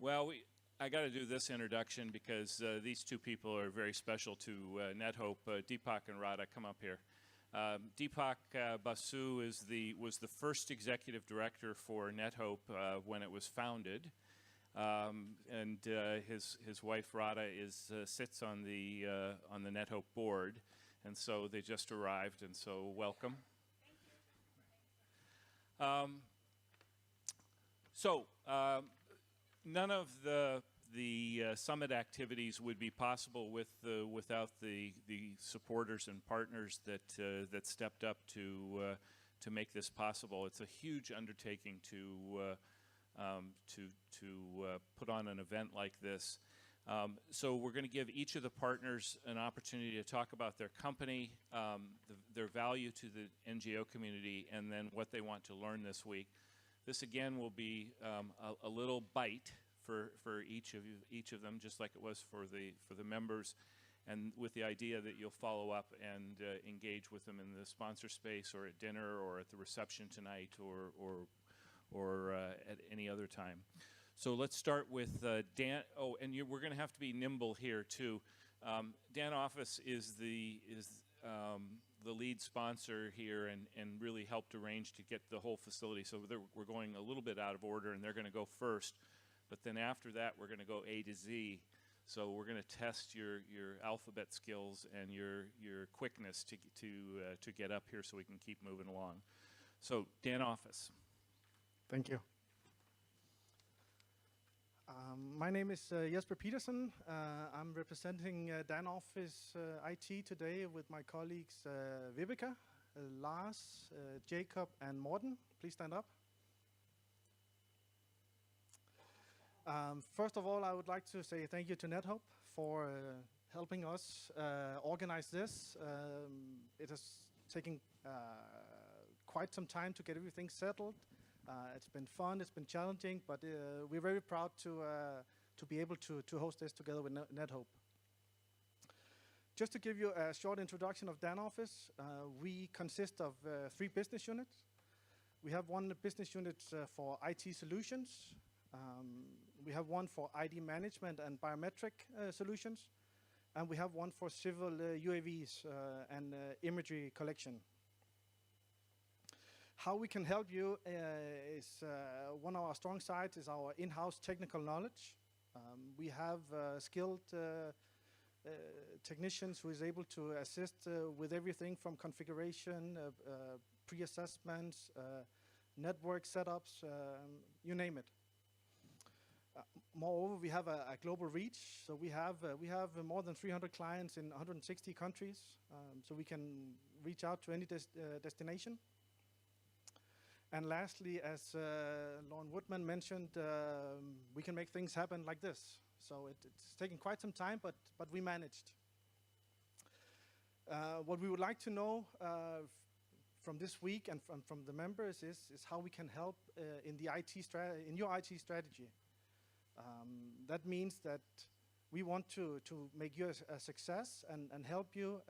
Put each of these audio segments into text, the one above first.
Well, I got to do this introduction because these two people are very special to NetHope. Deepak and Radha, come up here. Deepak Basu was the first executive director for NetHope when it was founded, and his wife Radha sits on the NetHope board, and so they just arrived, and so welcome. None of the summit activities would be possible without the supporters and partners that stepped up to make this possible. It's a huge undertaking to put on an event like this. So we're going to give each of the partners an opportunity to talk about their company, their value to the NGO community, and then what they want to learn this week. This again will be a little bite for each of them, just like it was for the members, and with the idea that you'll follow up and engage with them in the sponsor space, or at dinner, or at the reception tonight, or at any other time. So let's start with Dan. Oh, and we're going to have to be nimble here too. Dan Office is the lead sponsor here, and really helped arrange to get the whole facility. So we're going a little bit out of order, and they're going to go first. But then after that, we're going to go A to Z. So we're going to test your alphabet skills and your quickness to get up here, so we can keep moving along. So Dan Office. Thank you. My name is Jesper Petersen. I'm representing Dan Office IT today with my colleagues Vibeke, Lars, Jacob, and Morten. Please stand up. First of all, I would like to say thank you to NetHope for helping us organize this. It has taken quite some time to get everything settled. It's been fun, it's been challenging, but we're very proud to be able to host this together with NetHope. Just to give you a short introduction of Dan Office, we consist of 3 business units. We have one business unit for IT solutions. We have one for ID management and biometric solutions. And we have one for civil UAVs and imagery collection. How we can help you is one of our strong sides is our in-house technical knowledge. We have skilled technicians who is able to assist with everything from configuration, pre-assessments, network setups, you name it. Moreover, we have a global reach, so we have more than 300 clients in 160 countries, so we can reach out to any destination. And lastly, as Lauren Woodman mentioned, we can make things happen like this. So it's taken quite some time, but we managed. What we would like to know from this week and from the members is how we can help in your IT strategy. That means that we want to make you a success and help you,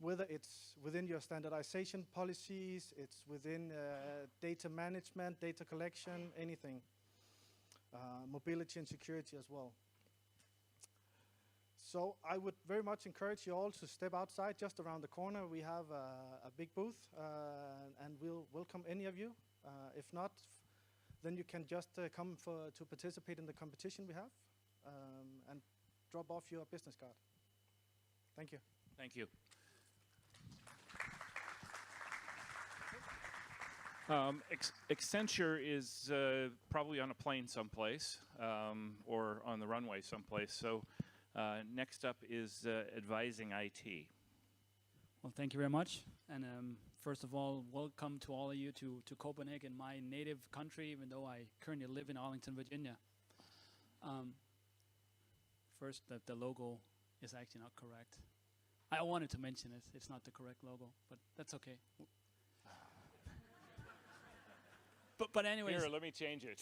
whether it's within your standardization policies, it's within data management, data collection, anything. Mobility and security as well. So I would very much encourage you all to step outside. Just around the corner we have a big booth, and we'll welcome any of you. If not, then you can just come to participate in the competition we have, and drop off your business card. Thank you. Thank you. Accenture is probably on a plane someplace, or on the runway someplace. So next up is advising IT. Well, thank you very much. And first of all, welcome to all of you to Copenhagen, my native country, even though I currently live in Arlington, Virginia. First, the logo is actually not correct. I wanted to mention it. It's not the correct logo, but that's okay. But anyways. Here, let me change it.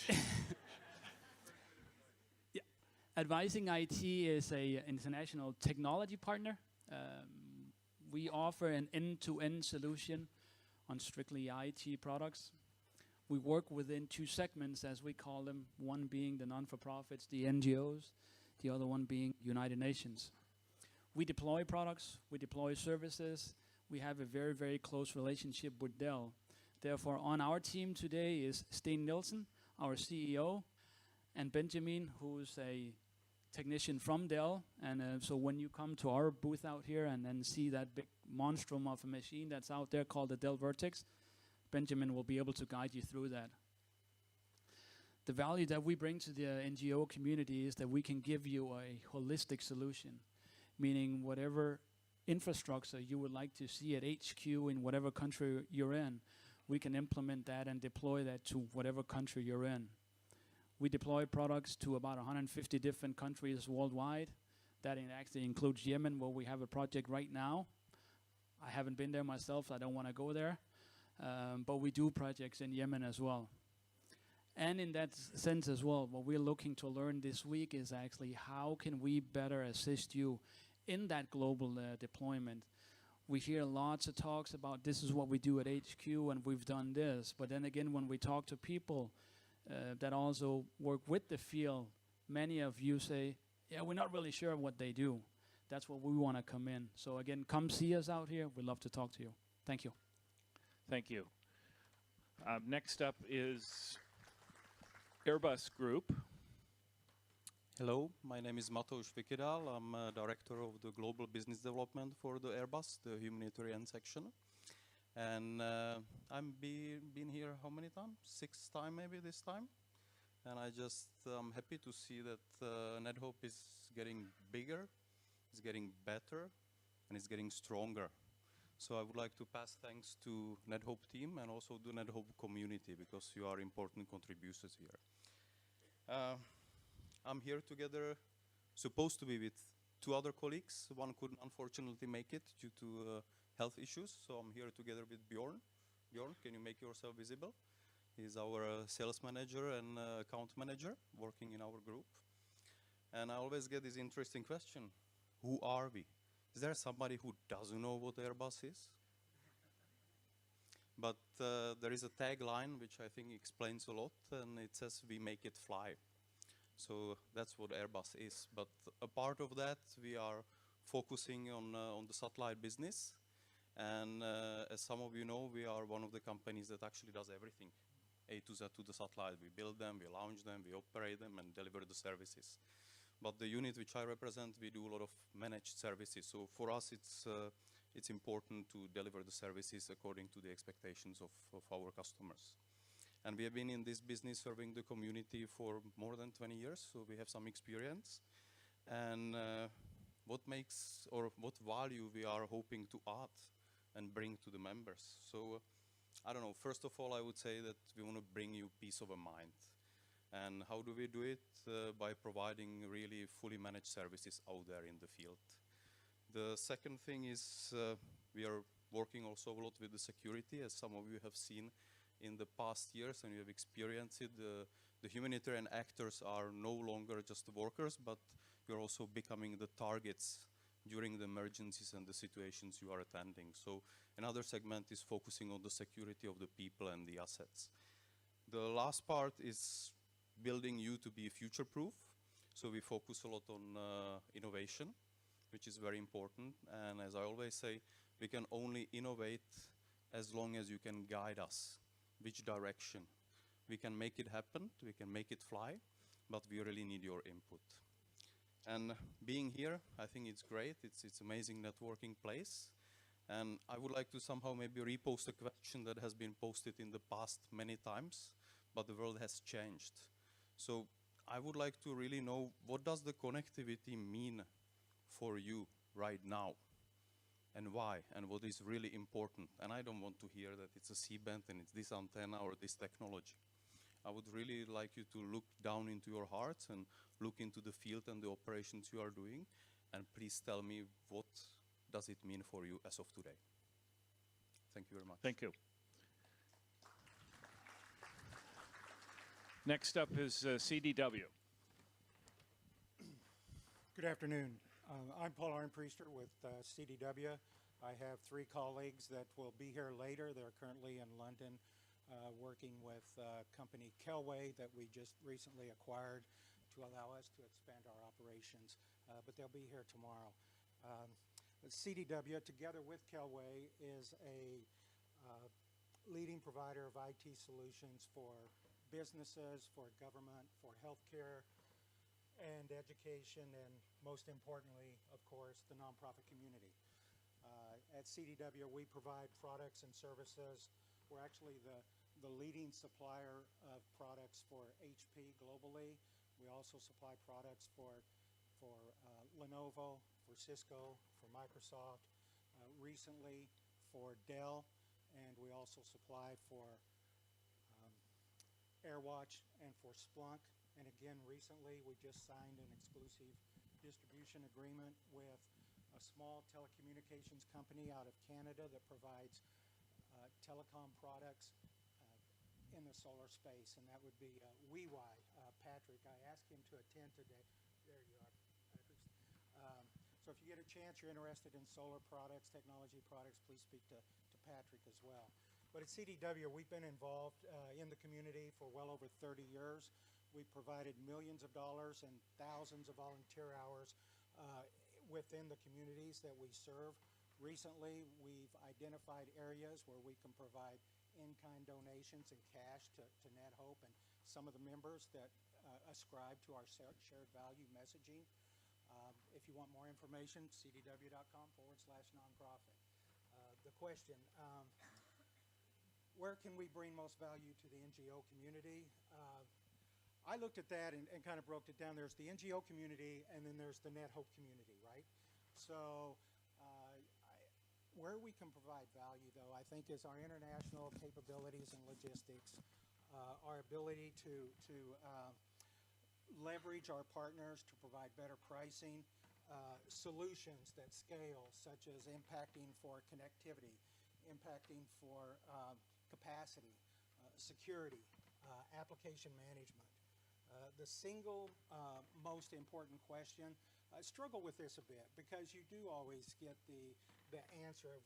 Yeah. Advising IT is an international technology partner. We offer an end-to-end solution on strictly IT products. We work within two segments, as we call them, one being the non-for-profits, the NGOs, the other one being United Nations. We deploy products, we deploy services, we have a very, very close relationship with Dell. Therefore, on our team today is Sten Nielsen, our CEO, and Benjamin, who's a technician from Dell. And so when you come to our booth out here and then see that big monstrum of a machine that's out there called the Dell Vertex, Benjamin will be able to guide you through that. The value that we bring to the NGO community is that we can give you a holistic solution, meaning whatever infrastructure you would like to see at HQ in whatever country you're in, we can implement that and deploy that to whatever country you're in. We deploy products to about 150 different countries worldwide. That actually includes Yemen, where we have a project right now. I haven't been there myself, so I don't want to go there. But we do projects in Yemen as well. And in that sense as well, what we're looking to learn this week is actually how can we better assist you in that global deployment. We hear lots of talks about this is what we do at HQ and we've done this. But then again, when we talk to people that also work with the field, many of you say, yeah, we're not really sure what they do. That's what we want to come in. So again, come see us out here. We'd love to talk to you. Thank you. Thank you. Next up is Airbus Group. Hello, my name is Matouš Vikidal. I'm Director of the Global Business Development for the Airbus, the humanitarian section. And I've been here how many times? 6th time maybe this time. And I'm happy to see that NetHope is getting bigger, it's getting better, and it's getting stronger. So I would like to pass thanks to NetHope team and also the NetHope community, because you are important contributors here. I'm here together, supposed to be with 2 other colleagues. One couldn't unfortunately make it due to health issues, so I'm here together with Bjorn. Bjorn, can you make yourself visible? He's our sales manager and account manager working in our group. And I always get this interesting question, who are we? Is there somebody who doesn't know what Airbus is? But there is a tagline which I think explains a lot, and it says, we make it fly. So that's what Airbus is. But a part of that, we are focusing on the satellite business. And as some of you know, we are one of the companies that actually does everything, A to Z to the satellite. We build them, we launch them, we operate them, and deliver the services. But the unit which I represent, we do a lot of managed services. So for us, it's important to deliver the services according to the expectations of our customers. And we have been in this business serving the community for more than 20 years, so we have some experience. And what value we are hoping to add and bring to the members. So I don't know, first of all, I would say that we want to bring you peace of mind. And how do we do it? By providing really fully managed services out there in the field. The second thing is we are working also a lot with the security, as some of you have seen in the past years, and you have experienced it. The humanitarian actors are no longer just the workers, but you're also becoming the targets during the emergencies and the situations you are attending. So another segment is focusing on the security of the people and the assets. The last part is building you to be future-proof. So we focus a lot on innovation, which is very important. And as I always say, we can only innovate as long as you can guide us. Which direction? We can make it happen, we can make it fly, but we really need your input. And being here, I think it's great. It's amazing networking place. And I would like to somehow maybe repost a question that has been posted in the past many times, but the world has changed. So I would like to really know, what does the connectivity mean for you right now? And why? And what is really important? And I don't want to hear that it's a C-band and it's this antenna or this technology. I would really like you to look down into your hearts and look into the field and the operations you are doing. And please tell me, what does it mean for you as of today? Thank you very much. Thank you. Next up is CDW. Good afternoon. I'm Paul Arnpriester with CDW. I have 3 colleagues that will be here later. They're currently in London working with company Kelway that we just recently acquired to allow us to expand our operations, but they'll be here tomorrow. CDW, together with Kelway, is a leading provider of IT solutions for businesses, for government, for healthcare, and education, and most importantly, of course, the nonprofit community. At CDW, we provide products and services. We're actually the leading supplier of products for HP globally. We also supply products for Lenovo, for Cisco, for Microsoft, recently for Dell, and we also supply for AirWatch and for Splunk. And again, recently we just signed an exclusive distribution agreement with a small telecommunications company out of Canada that provides telecom products in the solar space, and that would be WeWi. Patrick, I asked him to attend today. There you are, Patrick. So if you get a chance, you're interested in solar products, technology products, please speak to Patrick as well. But at CDW, we've been involved in the community for well over 30 years. We've provided millions of dollars and thousands of volunteer hours within the communities that we serve. Recently, we've identified areas where we can provide in-kind donations and cash to Net Hope and some of the members that ascribe to our shared value messaging. If you want more information, cdw.com/nonprofit. The question, where can we bring most value to the NGO community? I looked at that and kind of broke it down. There's the NGO community, and then there's the Net Hope community, right? So where we can provide value, though, I think is our international capabilities and logistics, our ability to leverage our partners to provide better pricing, solutions that scale, such as impacting for connectivity, impacting for capacity, security, application management. The single most important question, I struggle with this a bit because you do always get the answer of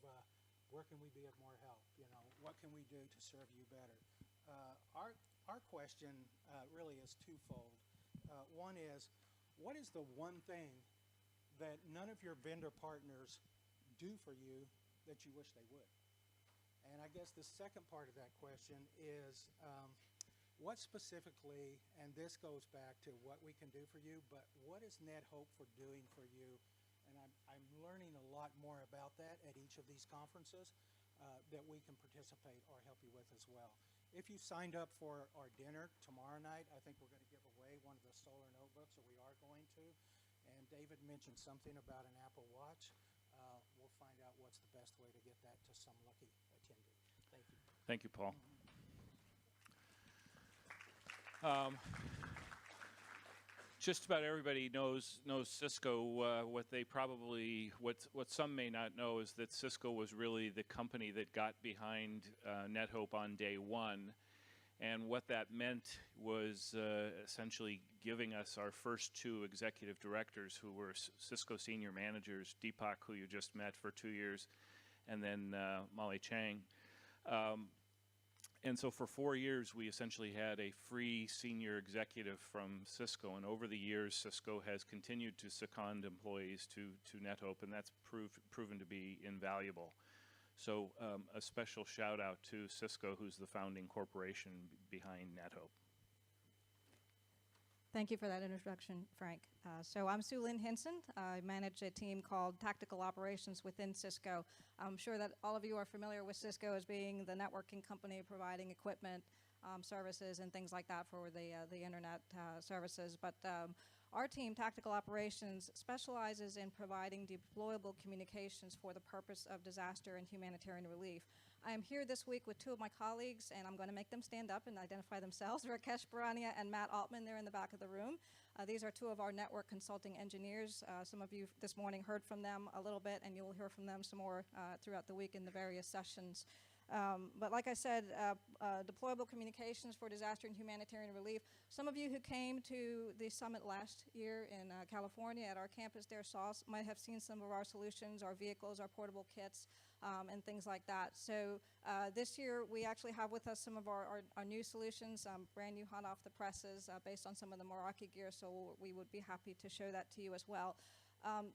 where can we be of more help? You know, what can we do to serve you better? Our question really is twofold. One is, what is the one thing that none of your vendor partners do for you that you wish they would? And I guess the second part of that question is, what specifically, and this goes back to what we can do for you, but what is Net Hope for doing for you? And I'm learning a lot more about that at each of these conferences that we can participate or help you with as well. If you signed up for our dinner tomorrow night, I think we're going to give away one of the solar notebooks, or we are going to. And David mentioned something about an Apple Watch. We'll find out what's the best way to get that to some lucky attendee. Thank you. Thank you, Paul. Just about everybody knows Cisco. What some may not know is that Cisco was really the company that got behind Net Hope on day one, and what that meant was essentially giving us our first two executive directors, who were Cisco senior managers, Deepak, who you just met for 2 years, and then Molly Chang. And so for 4 years, we essentially had a free senior executive from Cisco. And over the years, Cisco has continued to second employees to Net Hope, and that's proven to be invaluable. So a special shout out to Cisco, who's the founding corporation behind Net Hope. Thank you for that introduction, Frank. So I'm Sue Lynn Hinson. I manage a team called Tactical Operations within Cisco. I'm sure that all of you are familiar with Cisco as being the networking company providing equipment, services, and things like that for the internet services. But our team, Tactical Operations, specializes in providing deployable communications for the purpose of disaster and humanitarian relief. I am here this week with two of my colleagues, and I'm going to make them stand up and identify themselves. Rakesh Barania and Matt Altman, they're in the back of the room. These are two of our network consulting engineers. Some of you this morning heard from them a little bit, and you'll hear from them some more throughout the week in the various sessions. But like I said, deployable communications for disaster and humanitarian relief. Some of you who came to the summit last year in California at our campus there might have seen some of our solutions, our vehicles, our portable kits, and things like that. So this year we actually have with us some of our new solutions, brand new hot off the presses based on some of the Meraki gear, so we would be happy to show that to you as well.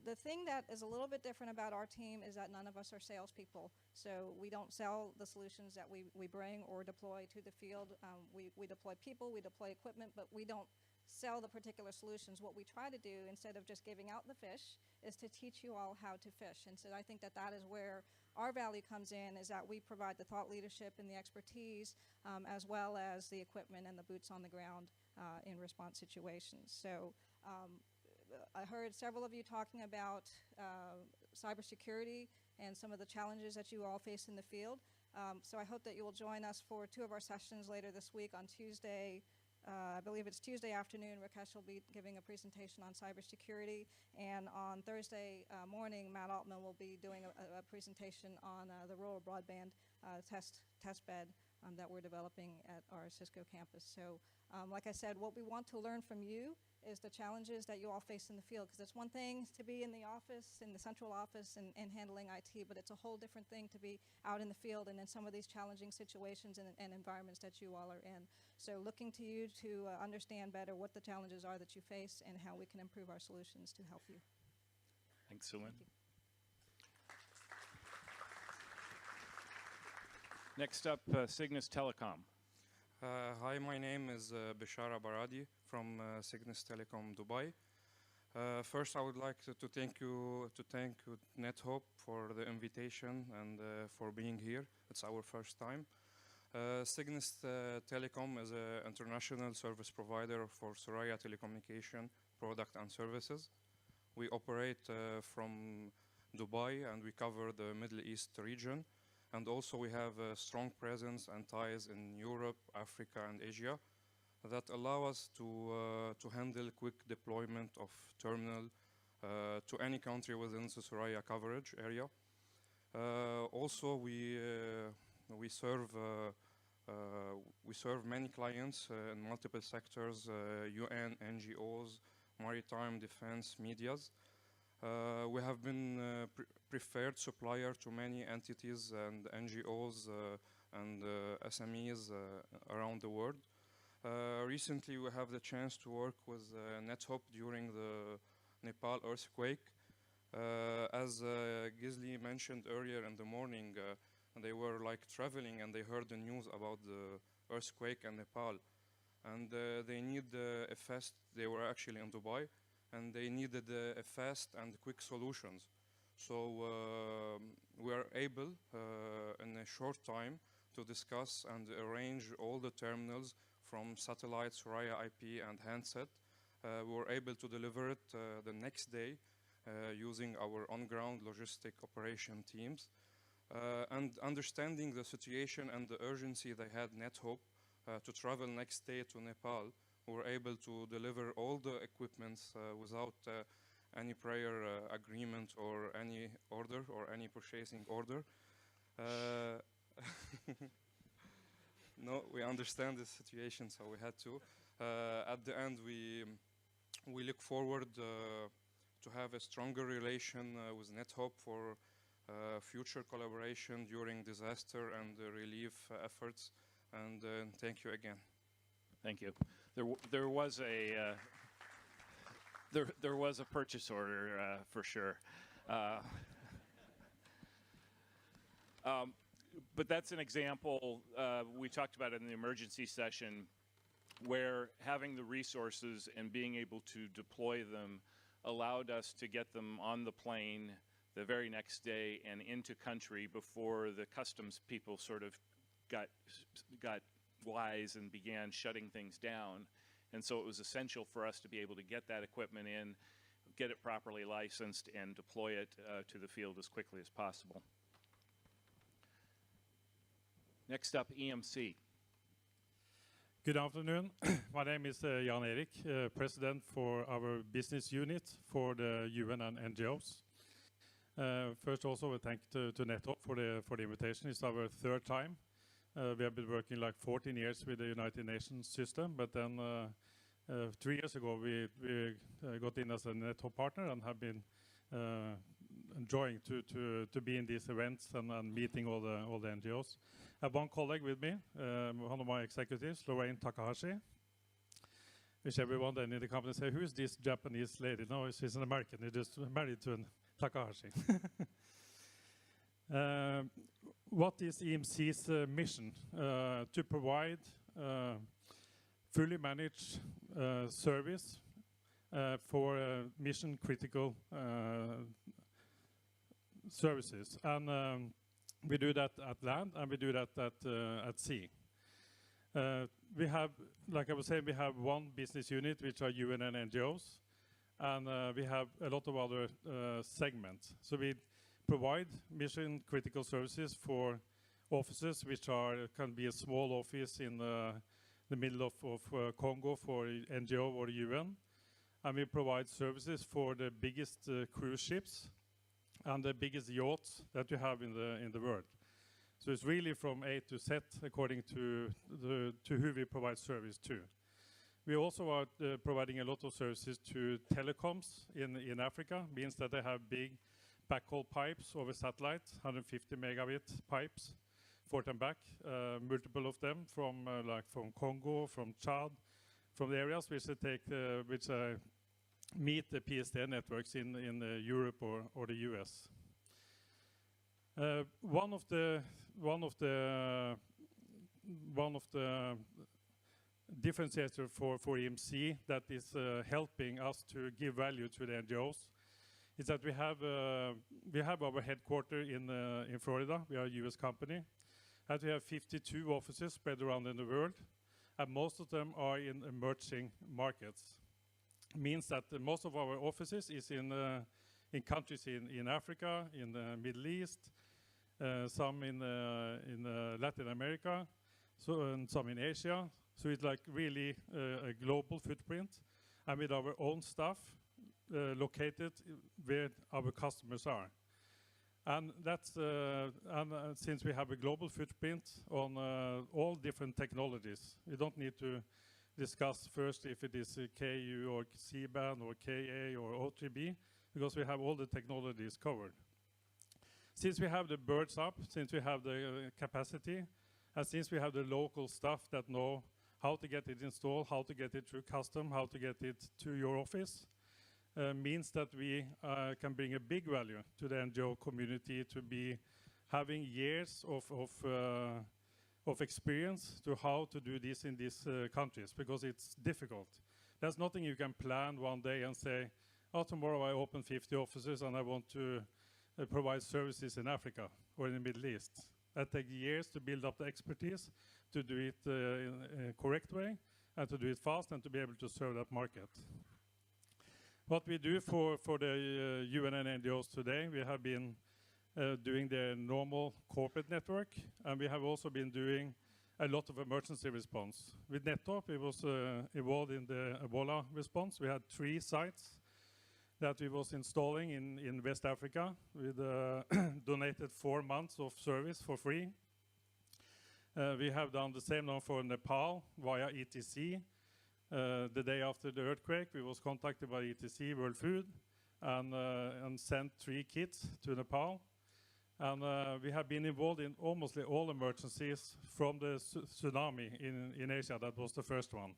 The thing that is a little bit different about our team is that none of us are salespeople. So we don't sell the solutions that we bring or deploy to the field. We deploy people, we deploy equipment, but we don't sell the particular solutions. What we try to do, instead of just giving out the fish, is to teach you all how to fish. And so I think that that is where our value comes in, is that we provide the thought leadership and the expertise, as well as the equipment and the boots on the ground in response situations. So I heard several of you talking about cybersecurity and some of the challenges that you all face in the field. So I hope that you will join us for 2 of our sessions later this week. On Tuesday, I believe it's Tuesday afternoon, Rakesh will be giving a presentation on cybersecurity. And on Thursday morning, Matt Altman will be doing a presentation on the rural broadband test bed that we're developing at our Cisco campus. So like I said, what we want to learn from you is the challenges that you all face in the field, because it's one thing to be in the office, in the central office, and handling IT, but it's a whole different thing to be out in the field and in some of these challenging situations and environments that you all are in. So looking to you to understand better what the challenges are that you face and how we can improve our solutions to help you. Thanks, Sulin. Thank you. Next up, Cygnus Telecom. Hi, my name is Bishara Baradi from Cygnus Telecom Dubai. First, I would like to thank NetHope for the invitation and for being here. It's our first time. Cygnus Telecom is an international service provider for Soraya telecommunication product and services. We operate from Dubai and we cover the Middle East region. And also we have a strong presence and ties in Europe, Africa, and Asia that allow us to handle quick deployment of terminal to any country within the Soraya coverage area. Also, we serve many clients in multiple sectors: UN, NGOs, maritime, defense, medias. We have been preferred supplier to many entities and NGOs and SMEs around the world. Recently, we have the chance to work with NetHope during the Nepal earthquake. As Gisli mentioned earlier in the morning, they were like traveling and they heard the news about the earthquake in Nepal. And they need a fast, they were actually in Dubai, and they needed a fast and quick solutions. So we are able in a short time to discuss and arrange all the terminals from satellite, Soraya IP, and handset. We were able to deliver it the next day using our on-ground logistic operation teams. And understanding the situation and the urgency they had NetHope to travel next day to Nepal, we were able to deliver all the equipment without any prior agreement or any order or any purchasing order. No, we understand the situation, so we had to. At the end, we look forward to have a stronger relation with NetHope for future collaboration during disaster and relief efforts. And thank you again. Thank you. There was a there was a purchase order for sure. But that's an example we talked about in the emergency session, where having the resources and being able to deploy them allowed us to get them on the plane the very next day and into country before the customs people sort of got wise and began shutting things down. And so it was essential for us to be able to get that equipment in, get it properly licensed, and deploy it to the field as quickly as possible. Next up, EMC. Good afternoon. My name is Jan Erik, President for our business unit for the UN and NGOs. First, also a thank to NetHop for the invitation. It's our third time. We have been working like 14 years with the United Nations system, but then 3 years ago we got in as a NetHop partner and have been enjoying to be in these events and meeting all the NGOs. I have one colleague with me, one of my executives, Lorraine Takahashi, which everyone then in the company say, who is this Japanese lady? No, she's an American. They just married to an Takahashi. What is EMC's mission? To provide fully managed service for mission critical services. And we do that at land and we do that at sea. We have, like I was saying, we have one business unit, which are UN and NGOs. And we have a lot of other segments. So we provide mission critical services for offices, which can be a small office in the middle of Congo for NGO or UN. And we provide services for the biggest cruise ships and the biggest yachts that you have in the world. So it's really from A to Z according to who we provide service to. We also are providing a lot of services to telecoms in Africa. Means that they have big backhaul pipes over satellite, 150 megabit pipes, forth and back, multiple of them from Congo, from Chad, from the areas which meet the PSTN networks in Europe or the US. One of the differentiator for EMC that is helping us to give value to the NGOs is that we have our headquarters in Florida. We are a US company, and we have 52 offices spread around in the world, and most of them are in emerging markets. Means that most of our offices is in countries in Africa, in the Middle East, some in Latin America, and some in Asia. So it's like really a global footprint, and with our own staff located where our customers are. And that's since we have a global footprint on all different technologies, we don't need to discuss first if it is KU or C-band or KA or O3B, because we have all the technologies covered. Since we have the birds up, since we have the capacity, and since we have the local staff that know how to get it installed, how to get it through custom, how to get it to your office, means that we can bring a big value to the NGO community to be having years of experience to how to do this in these countries, because it's difficult. There's nothing you can plan one day and say, oh, tomorrow I open 50 offices and I want to provide services in Africa or in the Middle East. That takes years to build up the expertise, to do it in a correct way, and to do it fast, and to be able to serve that market. What we do for the UN and NGOs today, we have been doing the normal corporate network, and we have also been doing a lot of emergency response. With NetHop, it was involved in the Ebola response. We had 3 sites that we was installing in West Africa. We donated 4 months of service for free. We have done the same now for Nepal via ETC. The day after the earthquake, we was contacted by ETC, World Food, and sent 3 kits to Nepal. And we have been involved in almost all emergencies from the tsunami in Asia. That was the first one.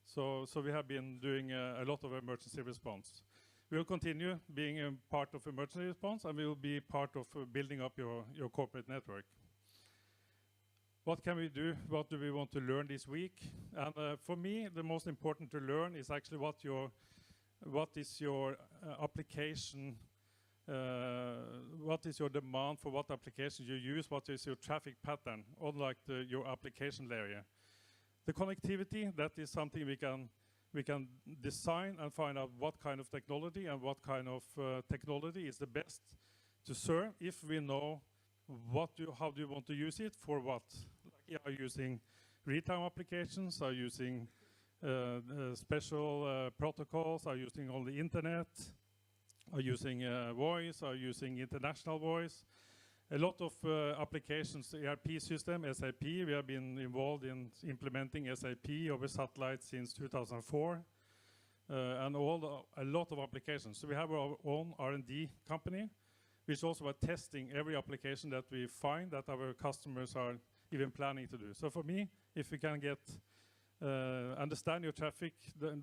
So we have been doing a lot of emergency response. We will continue being a part of emergency response, and we will be part of building up your corporate network. What can we do? What do we want to learn this week? And for me, the most important to learn is actually what is your application, what is your demand for what applications you use, what is your traffic pattern, unlike your application layer. The connectivity, that is something we can design and find out what kind of technology and what kind of technology is the best to serve if we know how do you want to use it for what. Like, are you using real-time applications? Are you using special protocols? Are you using only internet? are using voice, are using international voice. A lot of applications, ERP system, SAP. We have been involved in implementing SAP over satellite since 2004. And a lot of applications. So we have our own R&D company, which also are testing every application that we find that our customers are even planning to do. So for me, if we can get understand your traffic,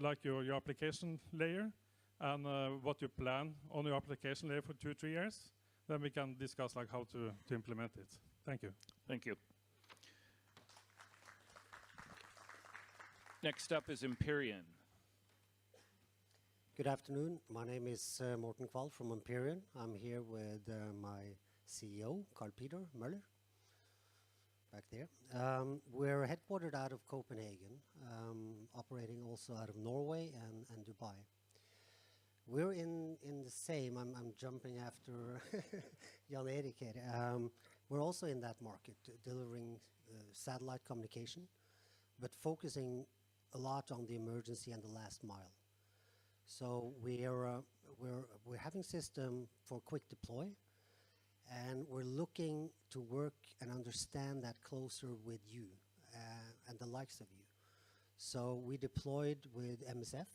like your application layer, and what you plan on your application layer for 2-3 years, then we can discuss like how to implement it. Thank you. Thank you. Next up is Empyrean. Good afternoon. My name is Morten Kval from Empyrean. I'm here with my CEO, Carl Peter Møller, back there. We're headquartered out of Copenhagen, operating also out of Norway and Dubai. We're in the same, I'm jumping after Jan Erik here. We're also in that market, delivering satellite communication, but focusing a lot on the emergency and the last mile. So we're having system for quick deploy, and we're looking to work and understand that closer with you and the likes of you. So we deployed with MSF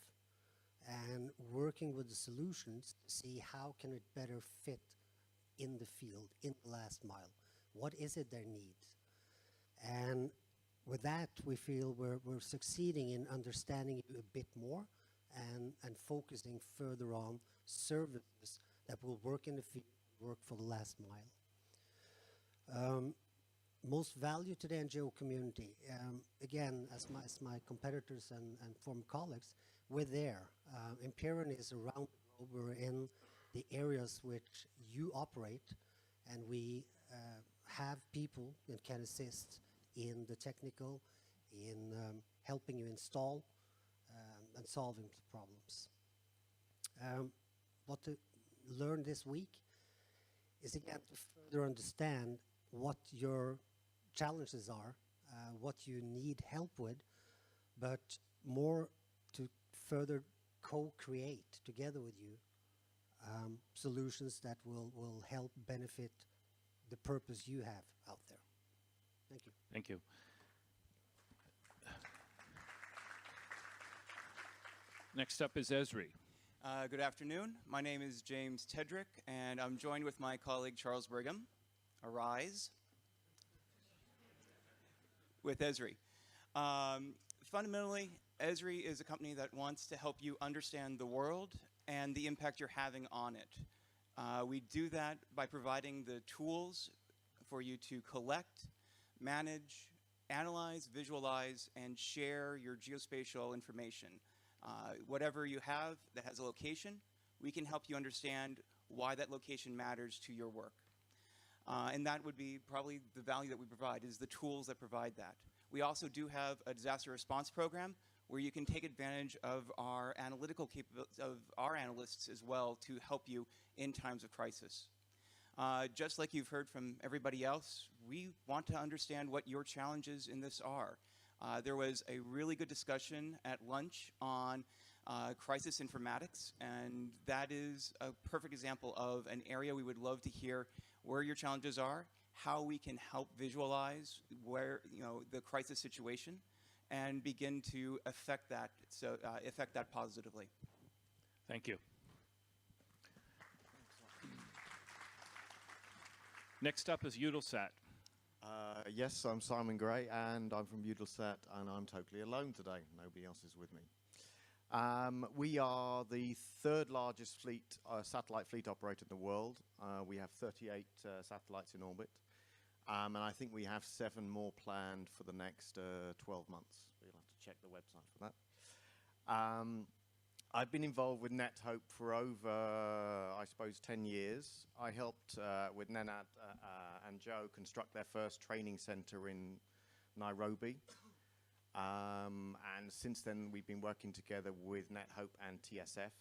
and working with the solutions to see how can it better fit in the field, in the last mile. What is it they need? And with that, we feel we're succeeding in understanding it a bit more and focusing further on services that will work in the field, work for the last mile. Most value to the NGO community, again, as my competitors and former colleagues, we're there. Empyrean is around the globe. We're in the areas which you operate, and we have people that can assist in the technical, in helping you install, and solving problems. What to learn this week is again to further understand what your challenges are, what you need help with, but more to further co-create together with you solutions that will help benefit the purpose you have out there. Thank you. Thank you. Next up is Esri. Good afternoon. My name is James Tedrick, and I'm joined with my colleague Charles Brigham. Arise. With Esri. Fundamentally, Esri is a company that wants to help you understand the world and the impact you're having on it. We do that by providing the tools for you to collect, manage, analyze, visualize, and share your geospatial information. Whatever you have that has a location, we can help you understand why that location matters to your work. And that would be probably the value that we provide, is the tools that provide that. We also do have a disaster response program where you can take advantage of our analytical capabilities, of our analysts as well, to help you in times of crisis. Just like you've heard from everybody else, we want to understand what your challenges in this are. There was a really good discussion at lunch on crisis informatics, and that is a perfect example of an area we would love to hear where your challenges are, how we can help visualize where, the crisis situation, and begin to affect that, affect that positively. Thank you. Next up is Eutelsat. Yes, I'm Simon Gray, and I'm from Eutelsat, and I'm totally alone today. Nobody else is with me. We are the third largest satellite fleet operator in the world. We have 38 satellites in orbit, and I think we have 7 more planned for the next 12 months. You'll have to check the website for that. I've been involved with NetHope for over, I suppose, 10 years. I helped with Nenad and Joe construct their first training center in Nairobi. And since then, we've been working together with NetHope and TSF.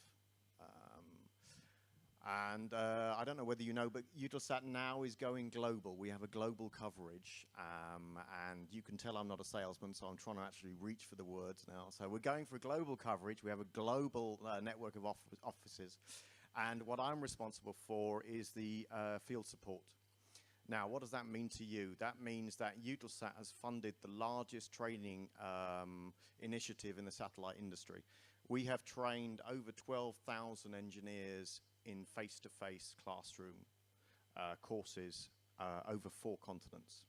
I don't know whether you know, but Eutelsat now is going global. We have a global coverage, and you can tell I'm not a salesman, so I'm trying to actually reach for the words now. So we're going for global coverage. We have a global network of offices, And what I'm responsible for is the field support. Now, what does that mean to you? That means that Eutelsat has funded the largest training initiative in the satellite industry. We have trained over 12,000 engineers in face-to-face classroom courses over 4 continents.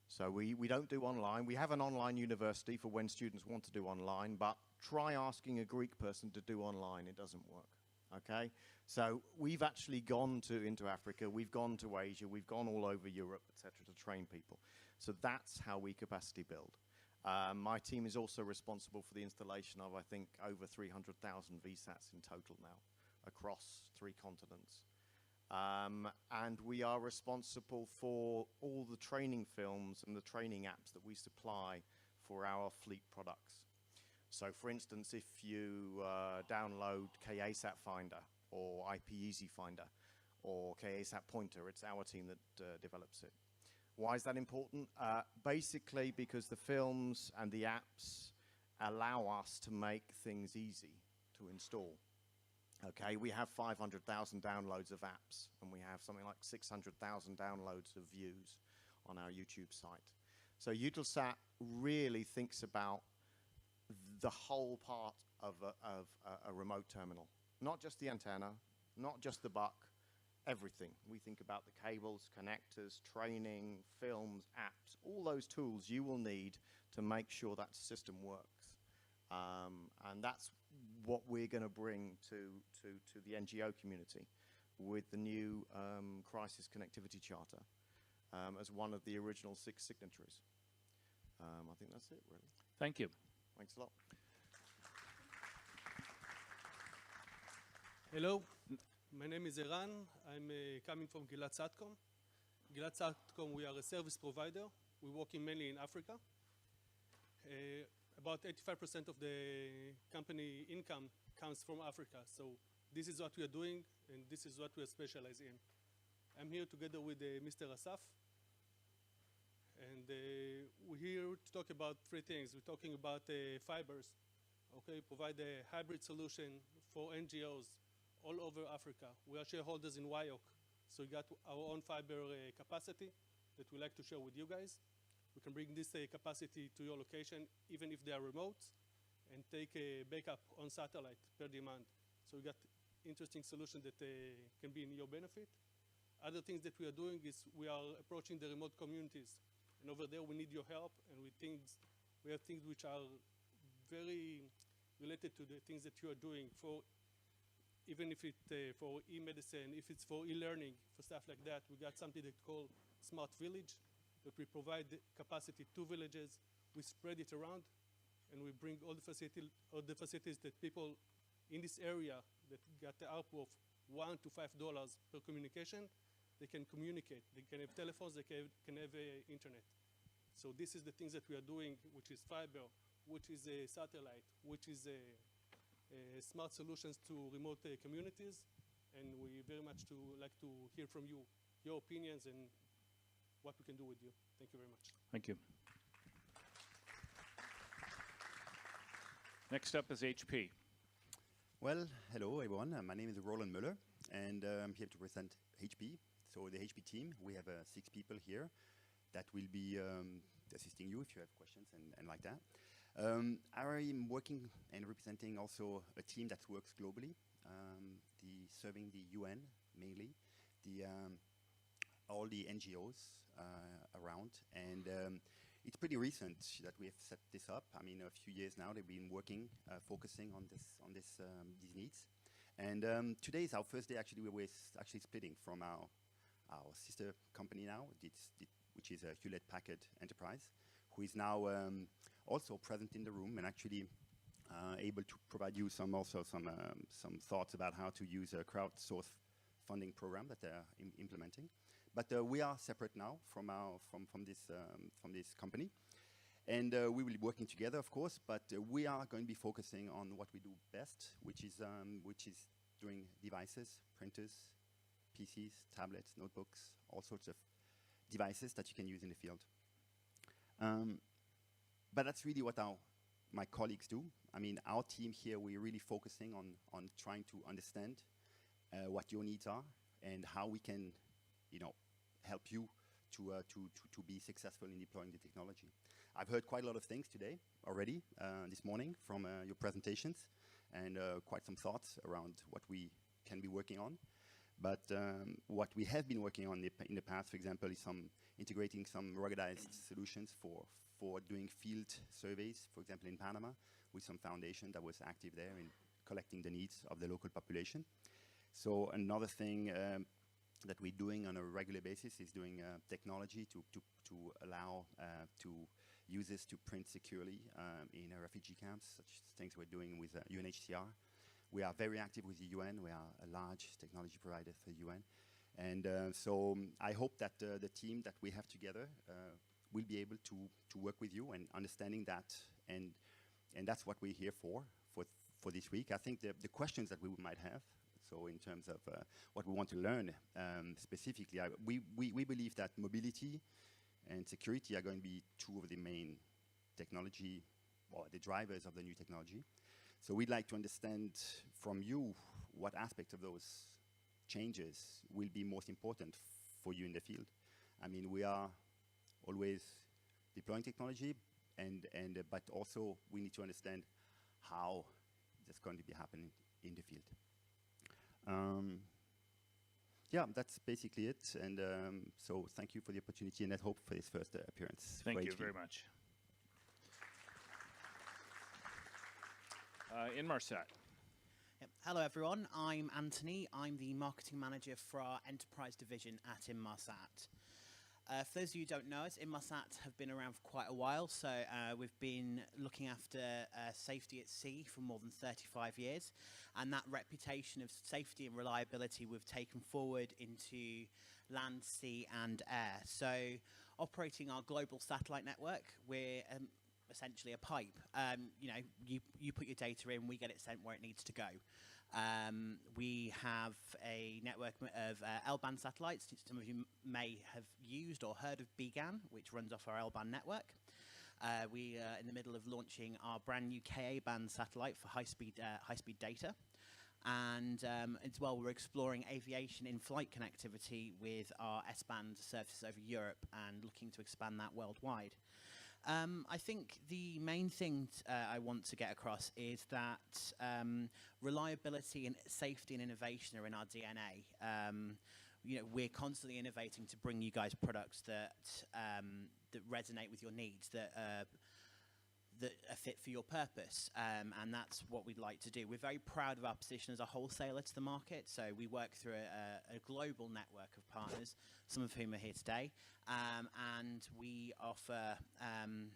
So we don't do online. We have an online university for when students want to do online, but try asking a Greek person to do online. It doesn't work. Okay? So we've actually gone into Africa, we've gone to Asia, we've gone all over Europe, etc., to train people. So that's how we capacity build. My team is also responsible for the installation of, I think, over 300,000 VSATs in total now across 3 continents. And we are responsible for all the training films and the training apps that we supply for our fleet products. So for instance, if you download KASAT Finder or IP Easy Finder or KASAT Pointer, it's our team that develops it. Why is that important? Basically because the films and the apps allow us to make things easy to install. Okay, we have 500,000 downloads of apps, and we have something like 600,000 downloads of views on our YouTube site. So Eutelsat really thinks about the whole part of a remote terminal. Not just the antenna, not just the buck, everything. We think about the cables, connectors, training, films, apps, all those tools you will need to make sure that system works. And that's what we're going to bring to the NGO community with the new Crisis Connectivity Charter as one of the original 6 signatories. I think that's it, really. Thank you. Thanks a lot. Hello, my name is Eran. I'm coming from Gilat Satcom. Gilat Satcom, we are a service provider. We're working mainly in Africa. About 85% of the company income comes from Africa. So this is what we are doing, and this is what we are specialized in. I'm here together with Mr. Asaf. And we're here to talk about 3 things. We're talking about fibers, okay, provide a hybrid solution for NGOs all over Africa. We are shareholders in WIOC, so we got our own fiber capacity that we like to share with you guys. We can bring this capacity to your location, even if they are remote, and take a backup on satellite per demand. So we got interesting solution that can be in your benefit. Other things that we are doing is we are approaching the remote communities. And over there, we need your help, and we have things which are very related to the things that you are doing for, even if it's for e-medicine, if it's for e-learning, for stuff like that. We got something that we call Smart Village, that we provide capacity to villages. We spread it around, and we bring all the facilities that people in this area that got the output of $1 to $5 per communication, they can communicate. They can have telephones, they can have internet. So this is the things that we are doing, which is fiber, which is a satellite, which is smart solutions to remote communities. And we very much like to hear from you, your opinions and what we can do with you. Thank you very much. Thank you. Next up is HP. Well, hello everyone. My name is Roland Müller, and I'm here to present HP. So the HP team, we have 6 people here that will be assisting you if you have questions and like that. I'm working and representing also a team that works globally, serving the UN mainly, all the NGOs around, and it's pretty recent that we have set this up. I mean, a few years now they've been working, focusing on these needs. And today is our first day. Actually, we're actually splitting from our sister company now, which is Hewlett Packard Enterprise, who is now also present in the room and actually able to provide you some thoughts about how to use a crowdsourced funding program that they're implementing. But we are separate now from this company, and we will be working together, of course. But we are going to be focusing on what we do best, which is doing devices, printers, PCs, tablets, notebooks, all sorts of devices that you can use in the field. But that's really what my colleagues do. I mean, our team here, we're really focusing on trying to understand what your needs are and how we can, you know, help you to be successful in deploying the technology. I've heard quite a lot of things today already, this morning from your presentations, and quite some thoughts around what we can be working on. But what we have been working on in the past, for example, is integrating some ruggedized solutions for doing field surveys, for example, in Panama, with some foundation that was active there in collecting the needs of the local population. So another thing that we're doing on a regular basis is doing technology to allow to users to print securely in refugee camps, such things we're doing with UNHCR. We are very active with the UN. We are a large technology provider for the UN. And so I hope that the team that we have together will be able to work with you and understanding that. And that's what we're here for this week. I think the questions that we might have, so in terms of what we want to learn specifically, we believe that mobility and security are going to be two of the main technology, or the drivers of the new technology. So we'd like to understand from you what aspects of those changes will be most important for you in the field. I mean, we are always deploying technology, but also we need to understand how that's going to be happening in the field. Yeah, that's basically it. And so thank you for the opportunity, and I hope for this first appearance. Thank you very much. Inmarsat. Yep. Hello everyone, I'm Anthony. I'm the marketing manager for our enterprise division at Inmarsat. For those of you who don't know us, Inmarsat have been around for quite a while, so we've been looking after safety at sea for more than 35 years, and that reputation of safety and reliability we've taken forward into land, sea and air. So operating our global satellite network, we're essentially a pipe. You know, you put your data in, we get it sent where it needs to go. We have a network of L-band satellites. Some of you may have used or heard of BGAN, which runs off our L-band network. We are in the middle of launching our brand new Ka-band satellite for high-speed data. And as well, we're exploring aviation in-flight connectivity with our S-band services over Europe and looking to expand that worldwide. I think the main thing I want to get across is that reliability and safety and innovation are in our DNA. You know, we're constantly innovating to bring you guys products that that resonate with your needs, that are fit for your purpose, and that's what we'd like to do. We're very proud of our position as a wholesaler to the market, so we work through a global network of partners, some of whom are here today, and we offer, and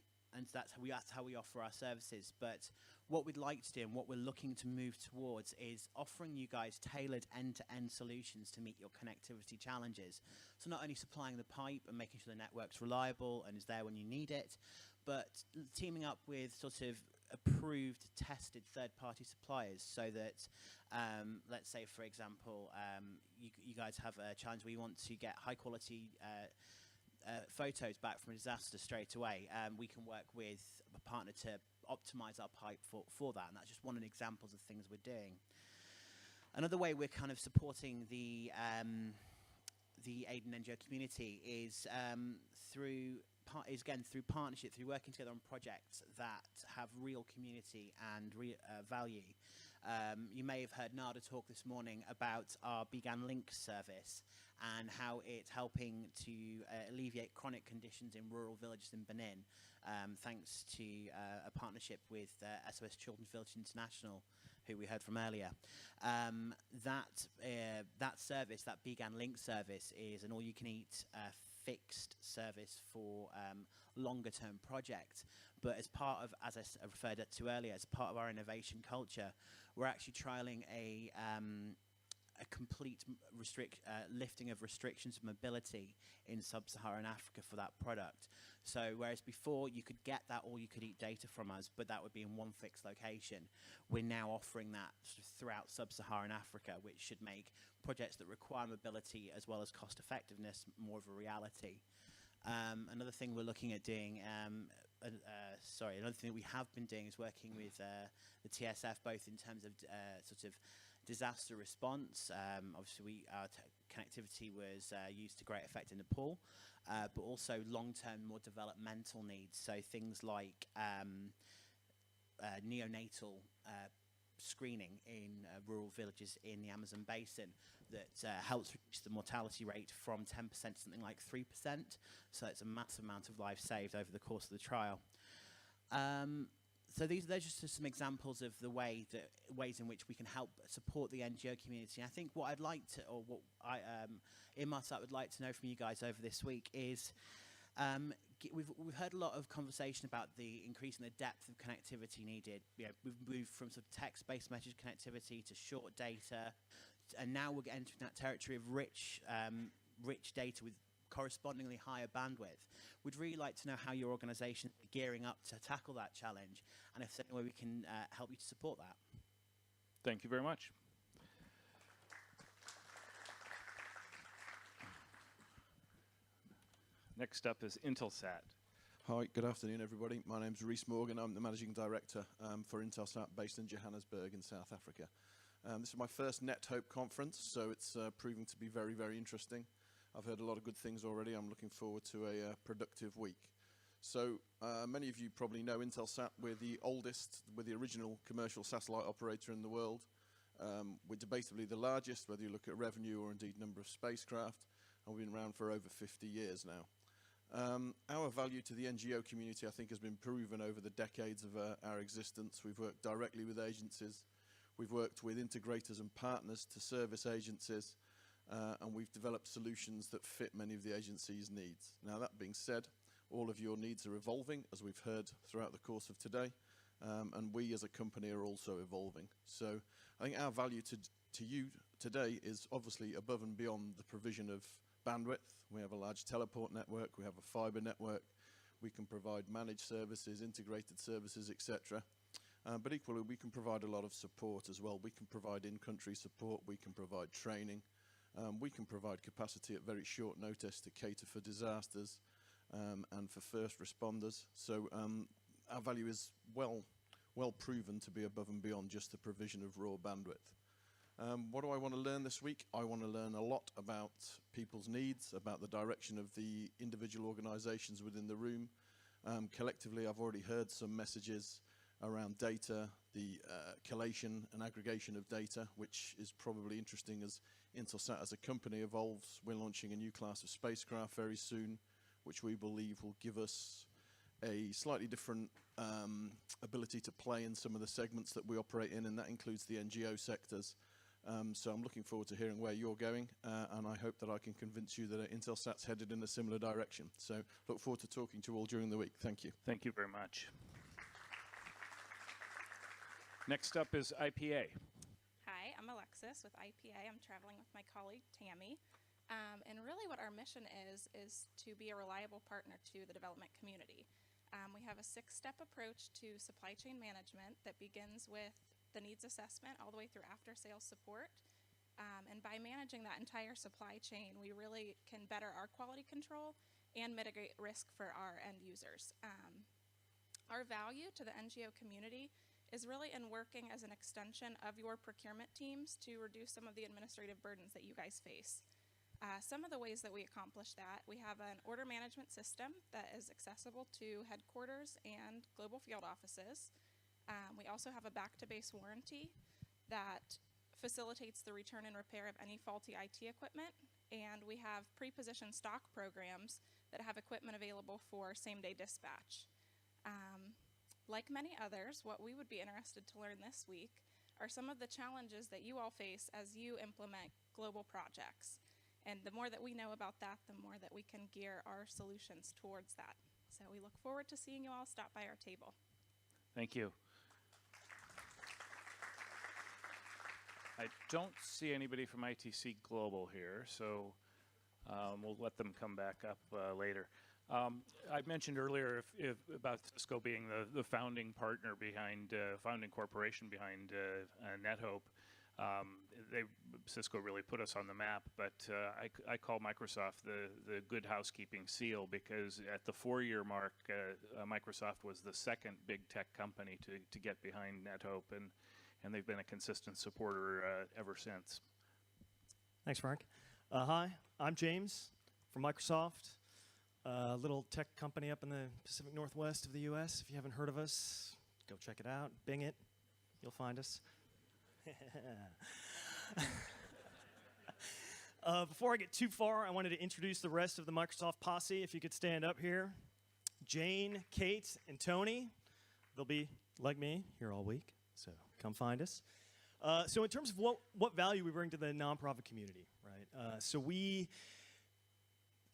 that's how we offer our services. But what we'd like to do and what we're looking to move towards is offering you guys tailored end-to-end solutions to meet your connectivity challenges. So not only supplying the pipe and making sure the network's reliable and is there when you need it, but teaming up with sort of approved, tested third-party suppliers so that, let's say, for example, you guys have a challenge where you want to get high-quality photos back from a disaster straight away. We can work with a partner to optimize our pipe for that, and that's just one of the examples of things we're doing. Another way we're kind of supporting the aid and NGO community is through partnership, through working together on projects that have real community and value. You may have heard Nada talk this morning about our BGAN Link service and how it's helping to alleviate chronic conditions in rural villages in Benin, thanks to a partnership with SOS Children's Village International, who we heard from earlier. That service, that BGAN Link service, is an all-you-can-eat fixed service for longer-term projects. But as part of, as I referred to earlier, as part of our innovation culture, we're actually trialing a complete lifting of restrictions of mobility in sub-Saharan Africa for that product. So whereas before you could get that all-you-could-eat data from us, but that would be in one fixed location, we're now offering that sort of throughout sub-Saharan Africa, which should make projects that require mobility as well as cost-effectiveness more of a reality. Another thing we're looking at doing, another thing that we have been doing is working with the TSF, both in terms of sort of disaster response. Obviously, our connectivity was used to great effect in Nepal, but also long-term, more developmental needs. So things like neonatal screening in rural villages in the Amazon basin that helps reduce the mortality rate from 10% to something like 3%. So it's a massive amount of lives saved over the course of the trial. So they're just some examples of the ways in which we can help support the NGO community. I think what I'd like to, or what I, Inmarsat would like to know from you guys over this week is, we've heard a lot of conversation about the increasing the depth of connectivity needed. You know, we've moved from sort of text-based message connectivity to short data, and now we're entering that territory of rich data with correspondingly higher bandwidth. We'd really like to know how your organisation is gearing up to tackle that challenge, and if there's any way we can help you to support that. Thank you very much. Next up is Intelsat. Hi, good afternoon, everybody. My name's Rhys Morgan. I'm the Managing Director for Intelsat, based in Johannesburg in South Africa. This is my first NetHope conference, so it's proving to be very, very interesting. I've heard a lot of good things already. I'm looking forward to a productive week. So many of you probably know Intelsat. We're the oldest, we're the original commercial satellite operator in the world. We're debatably the largest, whether you look at revenue or indeed number of spacecraft, and we've been around for over 50 years now. Our value to the NGO community, I think, has been proven over the decades of our existence. We've worked directly with agencies, we've worked with integrators and partners to service agencies, and we've developed solutions that fit many of the agencies' needs. Now, that being said, all of your needs are evolving, as we've heard throughout the course of today, and we as a company are also evolving. So I think our value to you today is obviously above and beyond the provision of bandwidth. We have a large teleport network, we have a fiber network, we can provide managed services, integrated services, etc. But equally, we can provide a lot of support as well. We can provide in-country support, we can provide training, we can provide capacity at very short notice to cater for disasters and for first responders. So our value is well proven to be above and beyond just the provision of raw bandwidth. What do I want to learn this week? I want to learn a lot about people's needs, about the direction of the individual organizations within the room. Collectively, I've already heard some messages around data, the collation and aggregation of data, which is probably interesting as Intelsat as a company evolves. We're launching a new class of spacecraft very soon, which we believe will give us a slightly different ability to play in some of the segments that we operate in, and that includes the NGO sectors. So I'm looking forward to hearing where you're going, and I hope that I can convince you that Intelsat's headed in a similar direction. So look forward to talking to you all during the week. Thank you. Thank you very much. Next up is IPA. Hi, I'm Alexis with IPA. I'm traveling with my colleague Tammy. And really what our mission is to be a reliable partner to the development community. We have a 6-step approach to supply chain management that begins with the needs assessment all the way through after-sales support. And by managing that entire supply chain, we really can better our quality control and mitigate risk for our end users. Our value to the NGO community is really in working as an extension of your procurement teams to reduce some of the administrative burdens that you guys face. Some of the ways that we accomplish that, we have an order management system that is accessible to headquarters and global field offices. We also have a back-to-base warranty that facilitates the return and repair of any faulty IT equipment. And we have pre-positioned stock programs that have equipment available for same-day dispatch. Like many others, what we would be interested to learn this week are some of the challenges that you all face as you implement global projects. And the more that we know about that, the more that we can gear our solutions towards that. So we look forward to seeing you all stop by our table. Thank you. I don't see anybody from ITC Global here, so we'll let them come back up later. I mentioned earlier about Cisco being the founding partner behind, founding corporation behind NetHope. Cisco really put us on the map, but I call Microsoft the good housekeeping seal, because at the 4-year mark, Microsoft was the second big tech company to get behind NetHope, and and they've been a consistent supporter ever since. Thanks, Frank. Hi, I'm James from Microsoft, a little tech company up in the Pacific Northwest of the U.S. If you haven't heard of us, go check it out. Bing it. You'll find us. Before I get too far, I wanted to introduce the rest of the Microsoft posse. If you could stand up here. Jane, Kate, and Tony. They'll be, like me, here all week, so come find us. So in terms of what value we bring to the nonprofit community, right?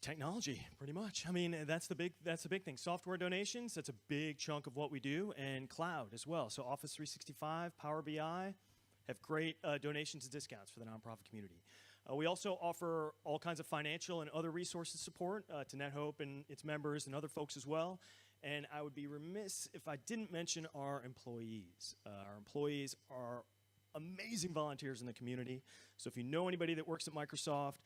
Technology, pretty much. I mean, that's the big thing. Software donations, that's a big chunk of what we do, and cloud as well. So Office 365, Power BI have great donations and discounts for the nonprofit community. We also offer all kinds of financial and other resources support to NetHope and its members and other folks as well. And I would be remiss if I didn't mention our employees. Our employees are amazing volunteers in the community. So if you know anybody that works at Microsoft,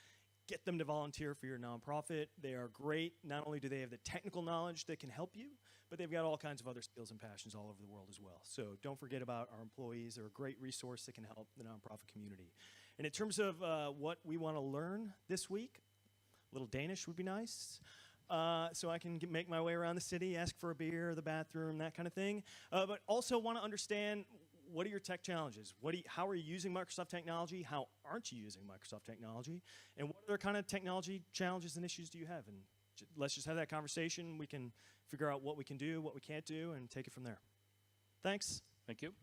get them to volunteer for your nonprofit. They are great. Not only do they have the technical knowledge that can help you, but they've got all kinds of other skills and passions all over the world as well. So don't forget about our employees. They're a great resource that can help the nonprofit community. And in terms of what we want to learn this week, a little Danish would be nice. So I can make my way around the city, ask for a beer, the bathroom, that kind of thing. But also want to understand, what are your tech challenges? How are you using Microsoft technology? How aren't you using Microsoft technology? And what other kind of technology challenges and issues do you have? And let's just have that conversation. We can figure out what we can do, what we can't do, and take it from there. Thanks. Thank you.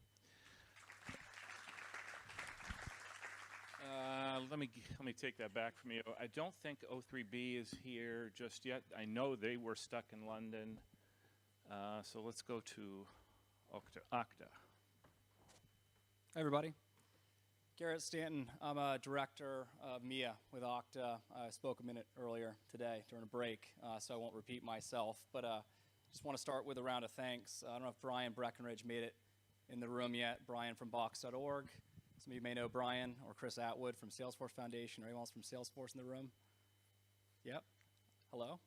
Let me take that back from you. I don't think O3B is here just yet. I know they were stuck in London. So let's go to Okta. Hi, everybody. Garrett Stanton. I'm a director of MIA with Okta. I spoke a minute earlier today during a break, so I won't repeat myself. But just want to start with a round of thanks. I don't know if Brian Breckenridge made it in the room yet. Brian from Box.org. Some of you may know Brian or Chris Atwood from Salesforce Foundation, or anyone else from Salesforce in the room? Yep. Hello.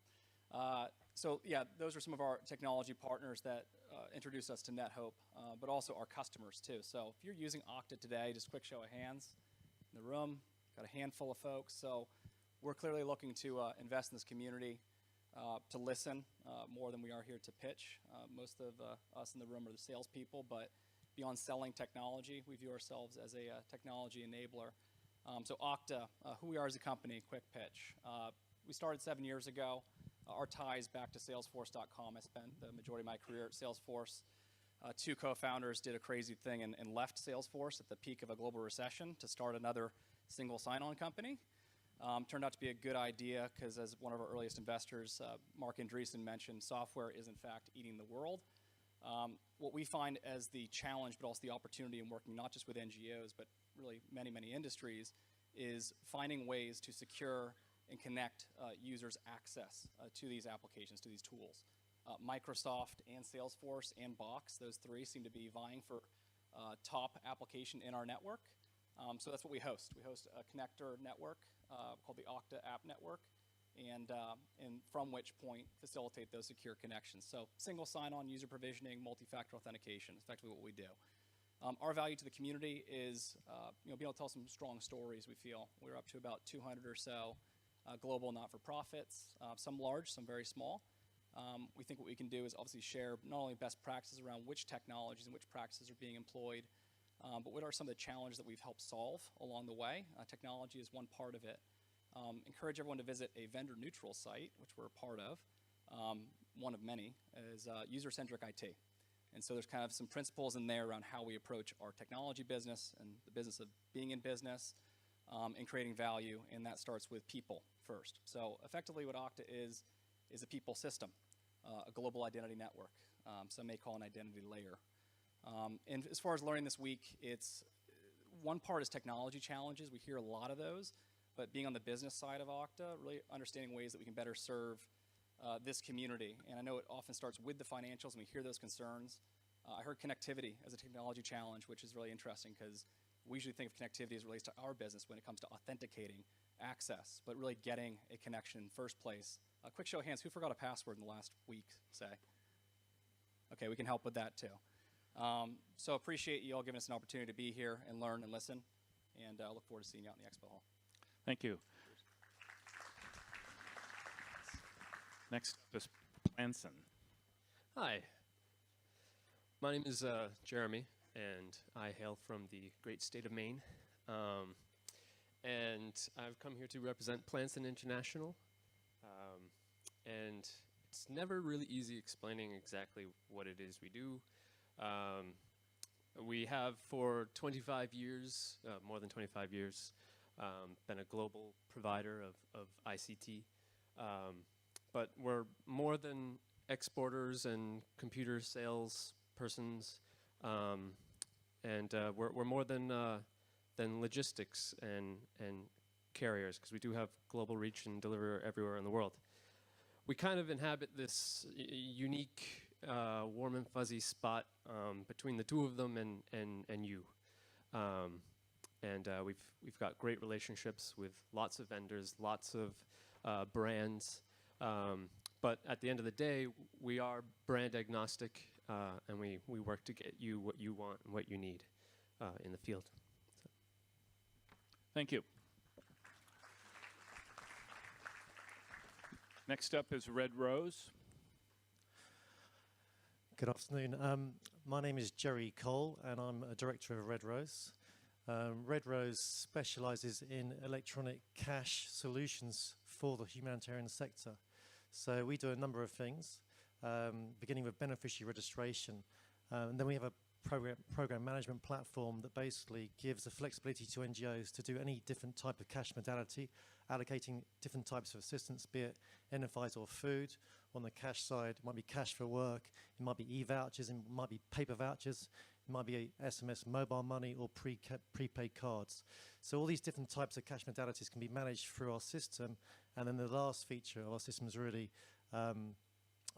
So yeah, those are some of our technology partners that introduce us to NetHope, but also our customers too. So if you're using Okta today, just quick show of hands in the room. Got a handful of folks. So we're clearly looking to invest in this community, to listen more than we are here to pitch. Most of us in the room are the salespeople, but beyond selling technology, we view ourselves as a technology enabler. So Okta, who we are as a company, quick pitch. We started 7 years ago. Our ties back to Salesforce.com. I spent the majority of my career at Salesforce. Two co-founders did a crazy thing and left Salesforce at the peak of a global recession to start another single sign-on company. Turned out to be a good idea because, as one of our earliest investors, Mark Andreessen mentioned, software is in fact eating the world. What we find as the challenge, but also the opportunity in working not just with NGOs, but really many, many industries, is finding ways to secure and connect users' access to these applications, to these tools. Microsoft and Salesforce and Box, those three seem to be vying for top application in our network. So that's what we host. We host a connector network called the Okta App Network, and from which point facilitate those secure connections. So single sign-on, user provisioning, multi-factor authentication is effectively what we do. Our value to the community is being able to tell some strong stories, we feel. We're up to about 200 or so global not-for-profits, some large, some very small. We think what we can do is obviously share not only best practices around which technologies and which practices are being employed, but what are some of the challenges that we've helped solve along the way. Technology is one part of it. Encourage everyone to visit a vendor-neutral site, which we're a part of. One of many is user-centric IT. And so there's kind of some principles in there around how we approach our technology business and the business of being in business and creating value, and that starts with people first. So effectively what Okta is a people system, a global identity network. Some may call an identity layer. And as far as learning this week, it's one part is technology challenges. We hear a lot of those, but being on the business side of Okta, really understanding ways that we can better serve this community. And I know it often starts with the financials, and we hear those concerns. I heard connectivity as a technology challenge, which is really interesting because we usually think of connectivity as it relates to our business when it comes to authenticating access, but really getting a connection in the first place. A quick show of hands, who forgot a password in the last week, say? Okay, we can help with that too. So appreciate you all giving us an opportunity to be here and learn and listen, and look forward to seeing you out in the expo hall. Thank you. Next up is Planson. Hi, my name is Jeremy, and I hail from the great state of Maine. And I've come here to represent Planson International. And it's never really easy explaining exactly what it is we do. We have for 25 years, more than 25 years, been a global provider of ICT. But we're more than exporters and computer sales persons, and we're more than logistics and carriers, because we do have global reach and deliver everywhere in the world. We kind of inhabit this unique, warm and fuzzy spot between the two of them and you. We've got great relationships with lots of vendors, lots of brands. But at the end of the day, we are brand agnostic, and we work to get you what you want and what you need in the field. So. Thank you. Next up is Red Rose. Good afternoon. My name is Jerry Cole, and I'm a director of Red Rose. Red Rose specializes in electronic cash solutions for the humanitarian sector. So we do a number of things, beginning with beneficiary registration. And then we have a program management platform that basically gives the flexibility to NGOs to do any different type of cash modality, allocating different types of assistance, be it NFIs or food. On the cash side, it might be cash for work, it might be e-vouchers, it might be paper vouchers, it might be a SMS mobile money or prepaid cards. So all these different types of cash modalities can be managed through our system. And then the last feature of our system is really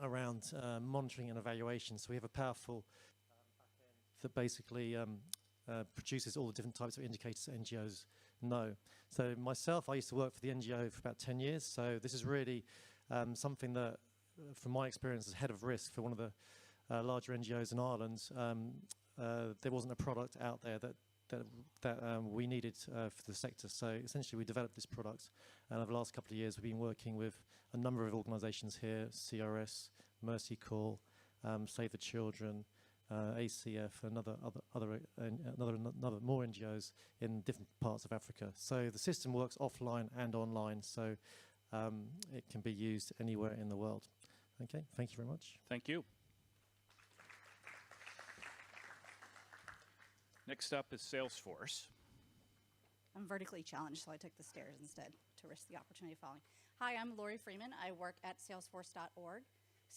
around monitoring and evaluation. So we have a powerful that basically produces all the different types of indicators that NGOs know. So myself, I used to work for the NGO for about 10 years. So this is really something that, from my experience as head of risk for one of the larger NGOs in Ireland, there wasn't a product out there that we needed for the sector. So essentially we developed this product, and over the last couple of years we've been working with a number of organizations here: CRS, Mercy Call, Save the Children, ACF, and other more NGOs in different parts of Africa. So the system works offline and online, so it can be used anywhere in the world. Okay, thank you very much. Thank you. Next up is Salesforce. I'm vertically challenged, so I took the stairs instead to risk the opportunity of falling. Hi, I'm Lori Freeman. I work at salesforce.org.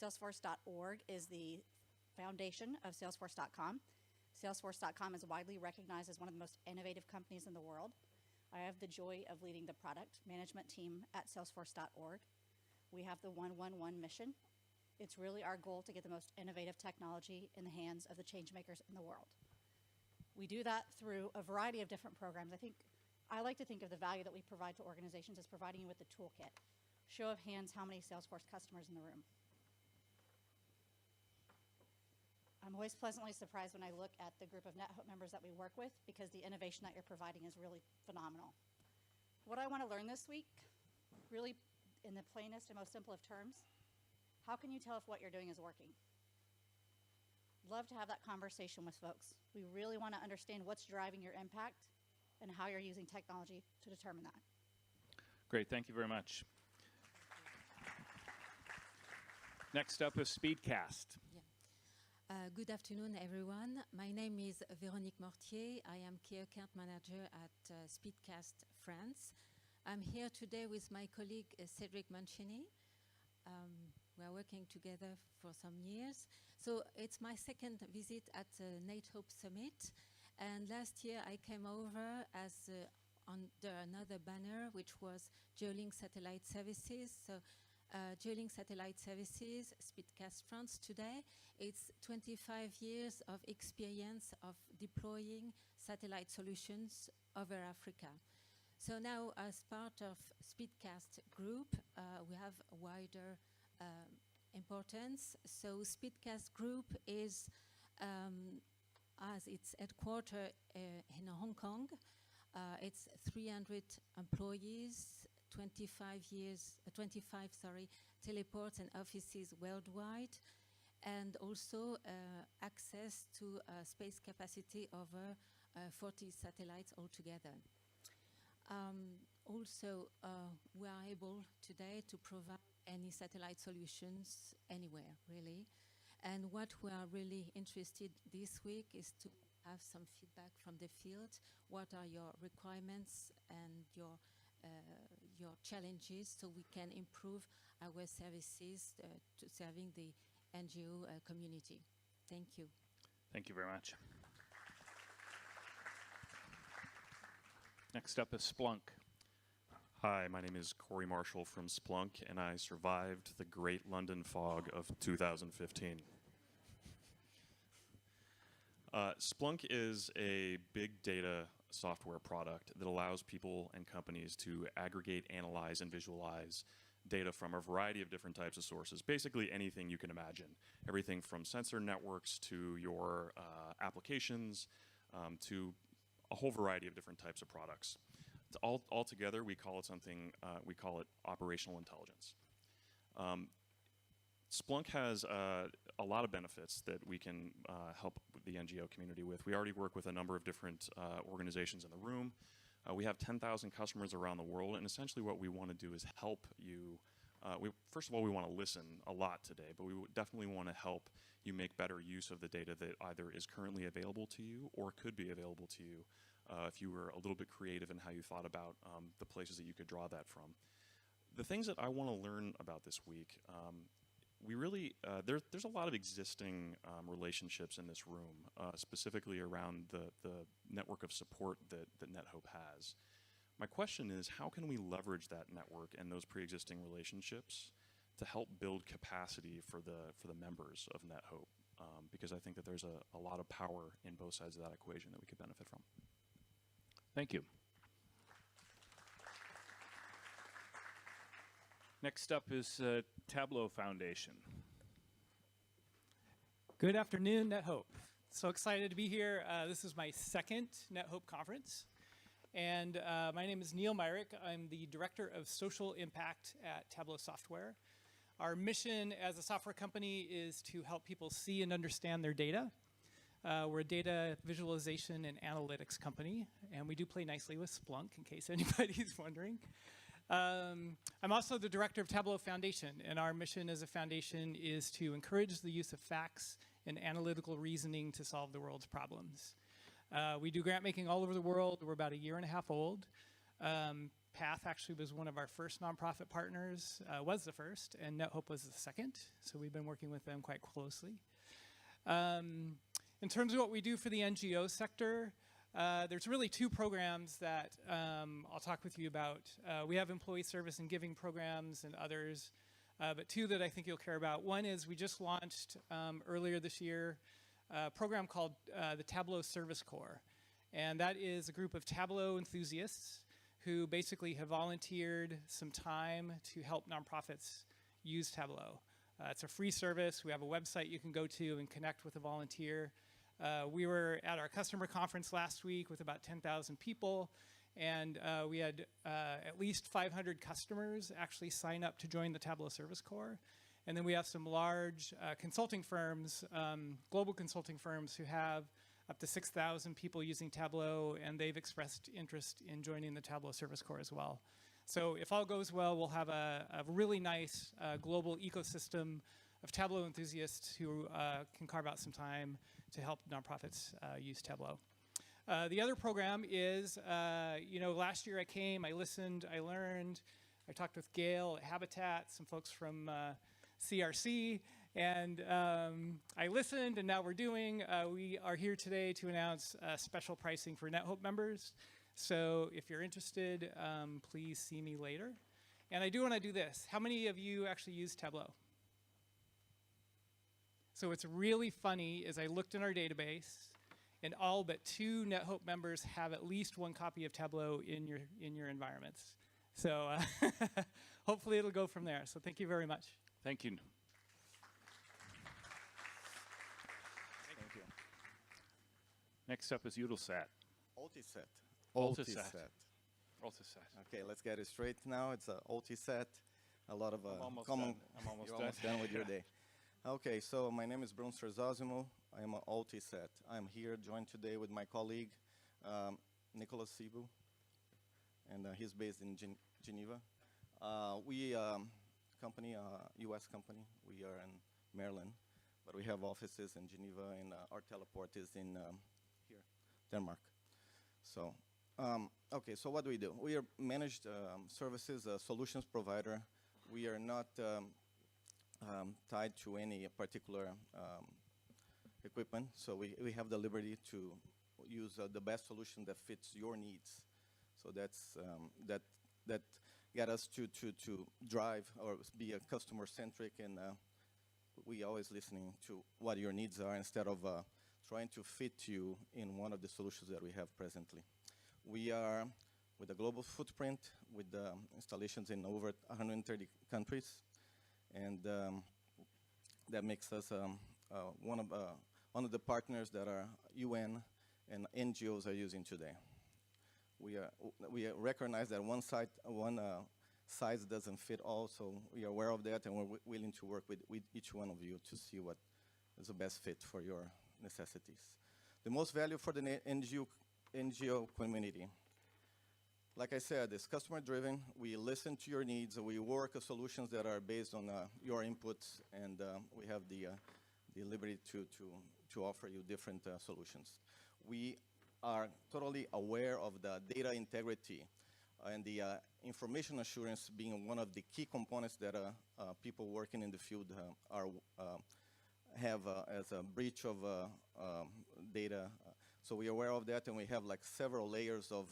Salesforce.org is the foundation of Salesforce.com. Salesforce.com is widely recognized as one of the most innovative companies in the world. I have the joy of leading the product management team at Salesforce.org. We have the 111 mission. It's really our goal to get the most innovative technology in the hands of the change makers in the world. We do that through a variety of different programs. I like to think of the value that we provide to organizations as providing you with the toolkit. Show of hands, how many Salesforce customers in the room? I'm always pleasantly surprised when I look at the group of NetHope members that we work with, because the innovation that you're providing is really phenomenal. What I want to learn this week, really in the plainest and most simple of terms, how can you tell if what you're doing is working? Love to have that conversation with folks. We really want to understand what's driving your impact and how you're using technology to determine that. Great, thank you very much. Next up is Speedcast. Good afternoon, everyone. My name is Véronique Mortier. I am Key Account Manager at Speedcast France. I'm here today with my colleague Cedric Mancini. We are working together for some years. So it's my second visit at the NetHope Summit. And last year I came over as under another banner, which was Geolink Satellite Services. So Geolink Satellite Services, Speedcast France today, it's 25 years of experience of deploying satellite solutions over Africa. So now, as part of Speedcast Group, we have a wider importance. So Speedcast Group is has its headquarters in Hong Kong. It's 300 employees, 25 teleports and offices worldwide, and also access to space capacity over 40 satellites altogether. Also, we are able today to provide any satellite solutions anywhere, really. And what we are really interested this week is to have some feedback from the field. What are your requirements and your challenges so we can improve our services to serving the NGO community. Thank you. Thank you very much. Next up is Splunk. Hi, my name is Corey Marshall from Splunk, and I survived the Great London Fog of 2015. Splunk is a big data software product that allows people and companies to aggregate, analyze, and visualize data from a variety of different types of sources, basically anything you can imagine. Everything from sensor networks to your applications to a whole variety of different types of products. All together, we call it something, we call it operational intelligence. Splunk has a lot of benefits that we can help the NGO community with. We already work with a number of different organizations in the room. We have 10,000 customers around the world, and essentially what we want to do is help you. First of all, we want to listen a lot today, but we definitely want to help you make better use of the data that either is currently available to you or could be available to you if you were a little bit creative in how you thought about the places that you could draw that from. The things that I want to learn about this week, we really, there's a lot of existing relationships in this room, specifically around the network of support that NetHope has. My question is, how can we leverage that network and those pre-existing relationships to help build capacity for the members of NetHope? Because I think that there's a lot of power in both sides of that equation that we could benefit from. Thank you. Next up is Tableau Foundation. Good afternoon, NetHope. So excited to be here. This is my second NetHope conference. And my name is Neil Myrick. I'm the Director of Social Impact at Tableau Software. Our mission as a software company is to help people see and understand their data. We're a data visualization and analytics company, and we do play nicely with Splunk, in case anybody's wondering. I'm also the director of Tableau Foundation, and our mission as a foundation is to encourage the use of facts and analytical reasoning to solve the world's problems. We do grant making all over the world. We're about 1.5 years old. Path actually was one of our first nonprofit partners, was the first, and NetHope was the second, so we've been working with them quite closely. In terms of what we do for the NGO sector, there's really 2 programs that I'll talk with you about. We have employee service and giving programs and others, but 2 that I think you'll care about. One is we just launched earlier this year a program called the Tableau Service Corps. And that is a group of Tableau enthusiasts who basically have volunteered some time to help nonprofits use Tableau. It's a free service. We have a website you can go to and connect with a volunteer. We were at our customer conference last week with about 10,000 people, and we had at least 500 customers actually sign up to join the Tableau Service Corps. And then we have some large consulting firms, global consulting firms who have up to 6,000 people using Tableau, and they've expressed interest in joining the Tableau Service Corps as well. So if all goes well, we'll have a really nice global ecosystem of Tableau enthusiasts who can carve out some time to help nonprofits use Tableau. The other program is, last year I came, I listened, I learned, I talked with Gail at Habitat, some folks from CRC, and I listened, and now we are here today to announce special pricing for NetHope members. So if you're interested, please see me later. And I do want to do this. How many of you actually use Tableau? So what's really funny is I looked in our database, and all but 2 NetHope members have at least 1 copy of Tableau in your environments. So hopefully it'll go from there. So thank you very much. Thank you. Next up is Eutelsat. Altisat. Altisat. Altisat. Okay, let's get it straight now. It's Altisat. A lot of I'm almost common. done. I'm almost You're done. almost done with your day. Okay, so my name is Bruno Serzosimo. I am Altisat. I'm here joined today with my colleague, Nicolas Sibu, and he's based in Geneva. We company, U.S. company. We are in Maryland, but we have offices in Geneva, and our teleport is in here, Denmark. So, okay, so what do? We are managed services solutions provider. We are not tied to any particular equipment, so we have the liberty to use the best solution that fits your needs. So that's that get us to drive or be a customer centric, and we always listening to what your needs are instead of trying to fit you in one of the solutions that we have presently. We are with a global footprint with installations in over 130 countries, and that makes us one of the partners that our UN and NGOs are using today. We recognize that one size doesn't fit all, so we are aware of that, and we're willing to work with each one of you to see what is the best fit for your necessities. The most value for the NGO community. Like I said, it's customer driven. We listen to your needs. We work solutions that are based on your inputs, and we have the liberty to offer you different solutions. We are totally aware of the data integrity and the information assurance being one of the key components that people working in the field have as a breach of data. So we are aware of that, and we have like several layers of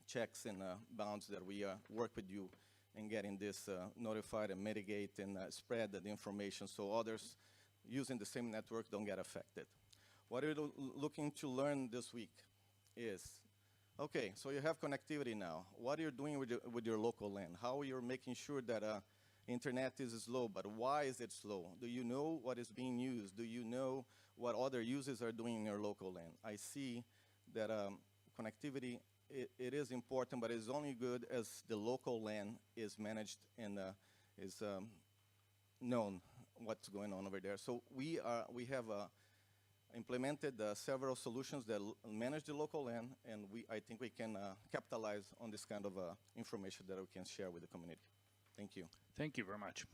checks and bounds that we work with you in getting this notified and mitigate and spread the information so others using the same network don't get affected. What we're looking to learn this week is, okay, so you have connectivity now. What are you doing with your local LAN? How you're making sure that internet is slow, but why is it slow? Do you know what is being used? Do you know what other users are doing in your local LAN? I see that connectivity, it is important, but it's only good as the local LAN is managed and is known what's going on over there. So we have implemented several solutions that manage the local LAN, and I think we can capitalize on this kind of information that we can share with the community. Thank you. Thank you very much.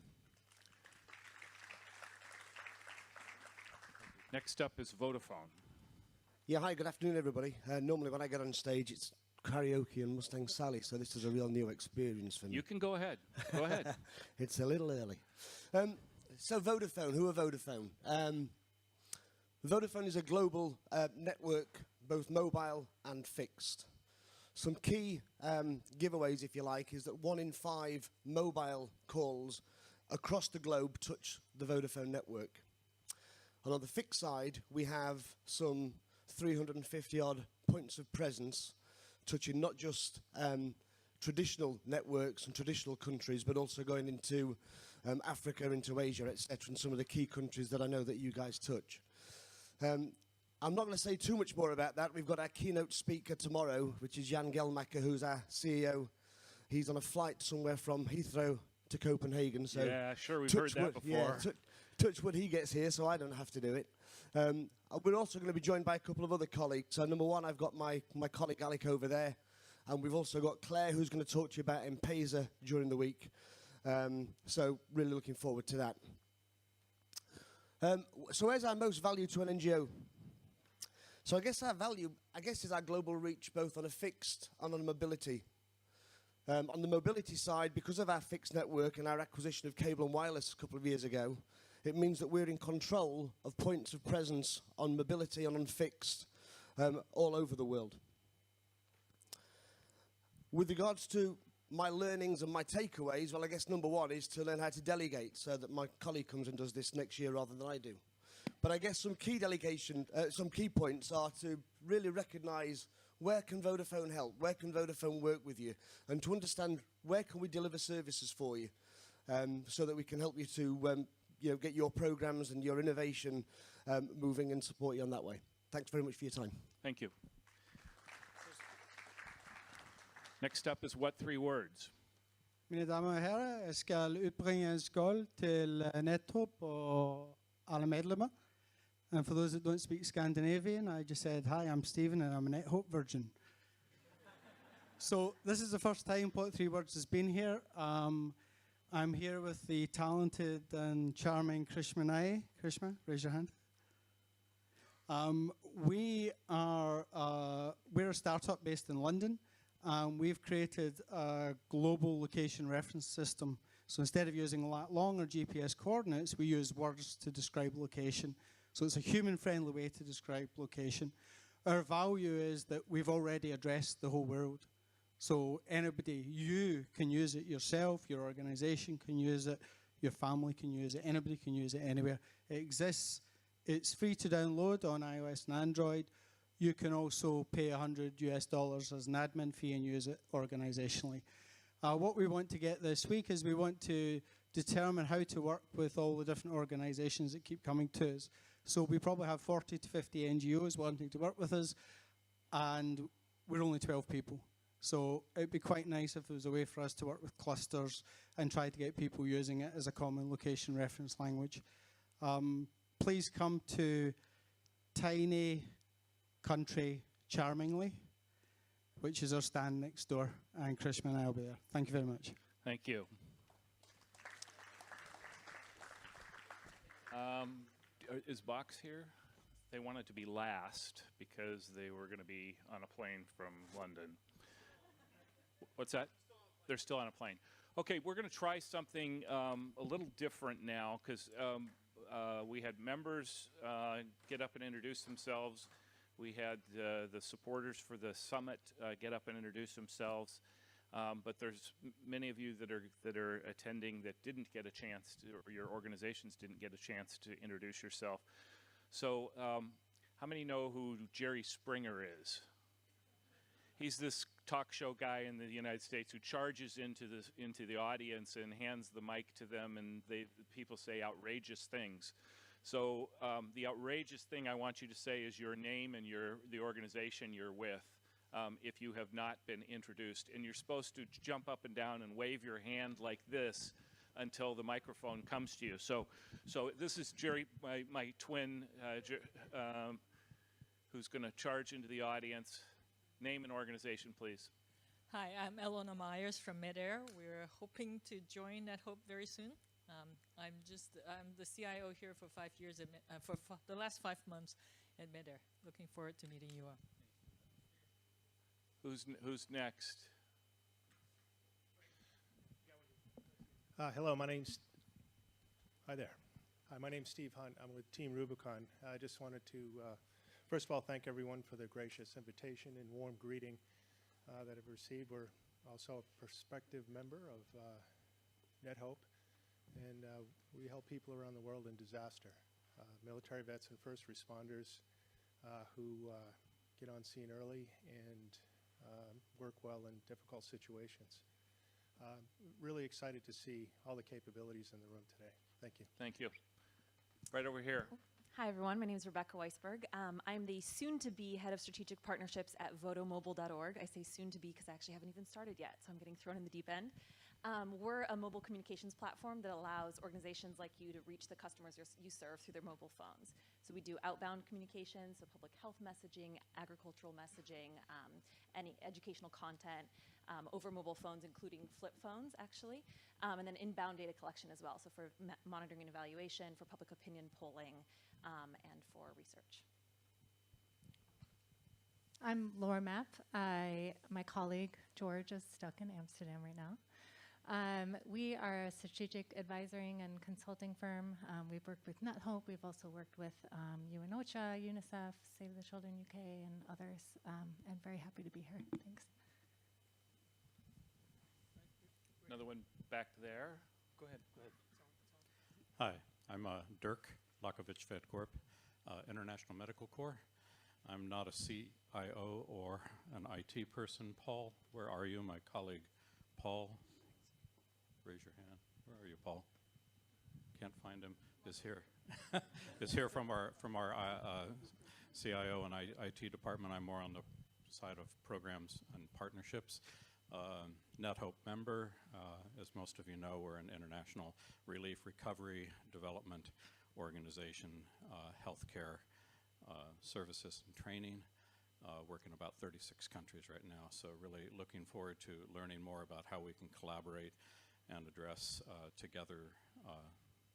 Next up is Vodafone. Yeah, hi, good afternoon, everybody. Normally when I get on stage, it's karaoke and Mustang Sally, so this is a real new experience for me. You can go ahead. Go ahead. It's a little early. So Vodafone, who are Vodafone? Vodafone is a global network, both mobile and fixed. Some key giveaways, if you like, is that 1 in 5 mobile calls across the globe touch the Vodafone network. And on the fixed side, we have some 350-odd points of presence, touching not just traditional networks and traditional countries, but also going into Africa, into Asia, etc., and some of the key countries that I know that you guys touch. I'm not going to say too much more about that. We've got our keynote speaker tomorrow, which is Jan Gelmacher, who's our CEO. He's on a flight somewhere from Heathrow to Copenhagen. So yeah, sure, we've heard that before. Yeah, touch wood he gets here, so I don't have to do it. We're also going to be joined by a couple of other colleagues. So number one, I've got my colleague Alec over there. And we've also got Claire, who's going to talk to you about M-Pesa during the week. So really looking forward to that. So where's our most value to an NGO? So I guess our value, is our global reach, both on a fixed and on a mobility. On the mobility side, because of our fixed network and our acquisition of Cable and Wireless a couple of years ago, it means that we're in control of points of presence on mobility and on fixed all over the world. With regards to my learnings and my takeaways, well, I guess number one is to learn how to delegate so that my colleague comes and does this next year rather than I do. But I guess some key points are to really recognize where can Vodafone help, where can Vodafone work with you, and to understand where can we deliver services for you so that we can help you to get your programs and your innovation moving and support you on that way. Thanks very much for your time. Thank you. Next up is what three words? Mine damer og herrer, jeg skal utbringe en skål til NetHope og alle medlemmer. And for those that don't speak Scandinavian, I just said, hi, I'm Stephen and I'm a NetHope virgin. So this is the first time What Three Words has been here. I'm here with the talented and charming Krishma Nair. Krishma, raise your hand. We're a startup based in London. We've created a global location reference system. So instead of using longer GPS coordinates, we use words to describe location. So it's a human-friendly way to describe location. Our value is that we've already addressed the whole world. So anybody, you can use it yourself, your organization can use it, your family can use it, anybody can use it anywhere. It exists. It's free to download on iOS and Android. You can also pay $100 as an admin fee and use it organizationally. What we want to get this week is we want to determine how to work with all the different organizations that keep coming to us. So we probably have 40 to 50 NGOs wanting to work with us, and we're only 12 people. So it'd be quite nice if there was a way for us to work with clusters and try to get people using it as a common location reference language. Please come to Tiny Country Charmingly, which is our stand next door, and Krishma and I will be there. Thank you very much. Thank you. Is Box here? They wanted to be last because they were going to be on a plane from London. What's that? They're still on a plane. Okay, we're going to try something a little different now because we had members get up and introduce themselves. We had the supporters for the summit get up and introduce themselves. But there's many of you that are attending that didn't get a chance to, or your organizations didn't get a chance to introduce yourself. So how many know who Jerry Springer is? He's this talk show guy in the United States who charges into the audience and hands the mic to them, and people say outrageous things. So the outrageous thing I want you to say is your name and the organization you're with. If you have not been introduced, and you're supposed to jump up and down and wave your hand like this until the microphone comes to you. So this is Jerry, my twin, who's going to charge into the audience. Name and organization, please. Hi, I'm Elona Myers from Midair. We're hoping to join NetHope very soon. I'm the CIO here for 5 years, for the last 5 months at Midair. Looking forward to meeting you all. Who's next? Hello, hi there. Hi, my name's Steve Hunt. I'm with Team Rubicon. I just wanted to, first of all, thank everyone for the gracious invitation and warm greeting that I've received. We're also a prospective member of NetHope, and we help people around the world in disaster. Military vets and first responders who get on scene early and work well in difficult situations. Really excited to see all the capabilities in the room today. Thank you. Thank you. Right over here. Hi, everyone. My name is Rebecca Weisberg. I'm the soon-to-be head of strategic partnerships at votomobile.org. I say soon-to-be because I actually haven't even started yet, so I'm getting thrown in the deep end. We're a mobile communications platform that allows organizations like you to reach the customers you serve through their mobile phones. So we do outbound communications, so public health messaging, agricultural messaging, any educational content over mobile phones, including flip phones, actually, and then inbound data collection as well, so for monitoring and evaluation, for public opinion polling, and for research. I'm Laura Mapp. My colleague George is stuck in Amsterdam right now. We are a strategic advisory and consulting firm. We've worked with NetHope. We've also worked with UNOCHA, UNICEF, Save the Children UK, and others. And very happy to be here. Thanks. Another one back there. Go ahead. Go ahead. Hi, I'm Dirk Lakovich Vetcorp, International Medical Corps. I'm not a CIO or an IT person. Paul, where are you? My colleague, Paul. Raise your hand. Where are you, Paul? Can't find him. Is here. Is here from our CIO and IT department. I'm more on the side of programs and partnerships. NetHope member. As most of you know, we're an international relief, recovery, development organization, healthcare services and training. Work in about 36 countries right now, so really looking forward to learning more about how we can collaborate and address together,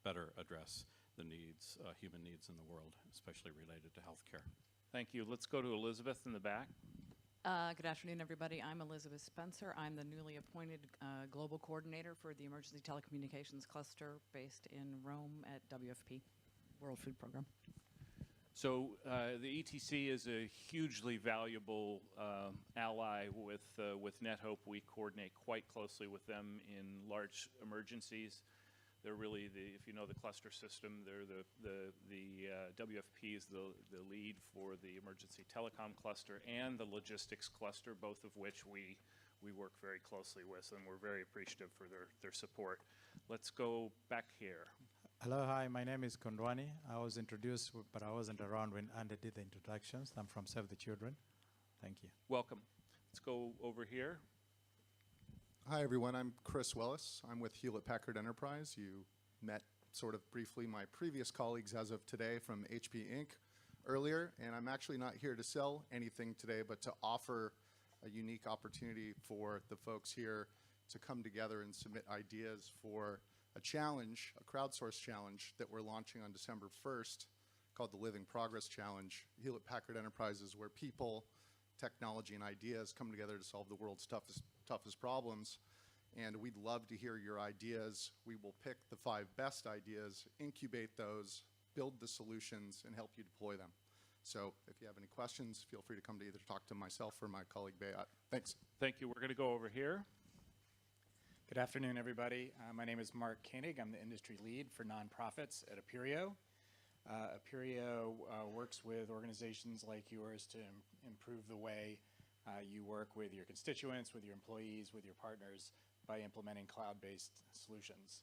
better address the needs, human needs in the world, especially related to healthcare. Thank you. Let's go to Elizabeth in the back. Good afternoon, everybody. I'm Elizabeth Spencer. I'm the newly appointed Global Coordinator for the Emergency Telecommunications Cluster based in Rome at WFP, World Food Program. So the ETC is a hugely valuable ally with NetHope. We coordinate quite closely with them in large emergencies. They're really if you know the cluster system, they're the WFP is the lead for the emergency telecom cluster and the logistics cluster, both of which we work very closely with, and we're very appreciative for their support. Let's go back here. Hello, hi, my name is Kondwani. I was introduced, but I wasn't around when Andy did the introductions. I'm from Save the Children. Thank you. Welcome. Let's go over here. Hi, everyone. I'm Chris Wellis. I'm with Hewlett-Packard Enterprise. You met sort of briefly my previous colleagues as of today from HP Inc. earlier, and I'm actually not here to sell anything today, but to offer a unique opportunity for the folks here to come together and submit ideas for a challenge, a crowdsourced challenge that we're launching on December 1st called the Living Progress Challenge. Hewlett-Packard Enterprise is where people, technology, and ideas come together to solve the world's toughest problems. And we'd love to hear your ideas. We will pick the 5 best ideas, incubate those, build the solutions, and help you deploy them. So if you have any questions, feel free to come to either talk to myself or my colleague Bayat. Thanks. Thank you. We're going to go over here. Good afternoon, everybody. My name is Mark Koenig. I'm the industry lead for nonprofits at Aperio. Aperio works with organizations like yours to improve the way you work with your constituents, with your employees, with your partners by implementing cloud-based solutions.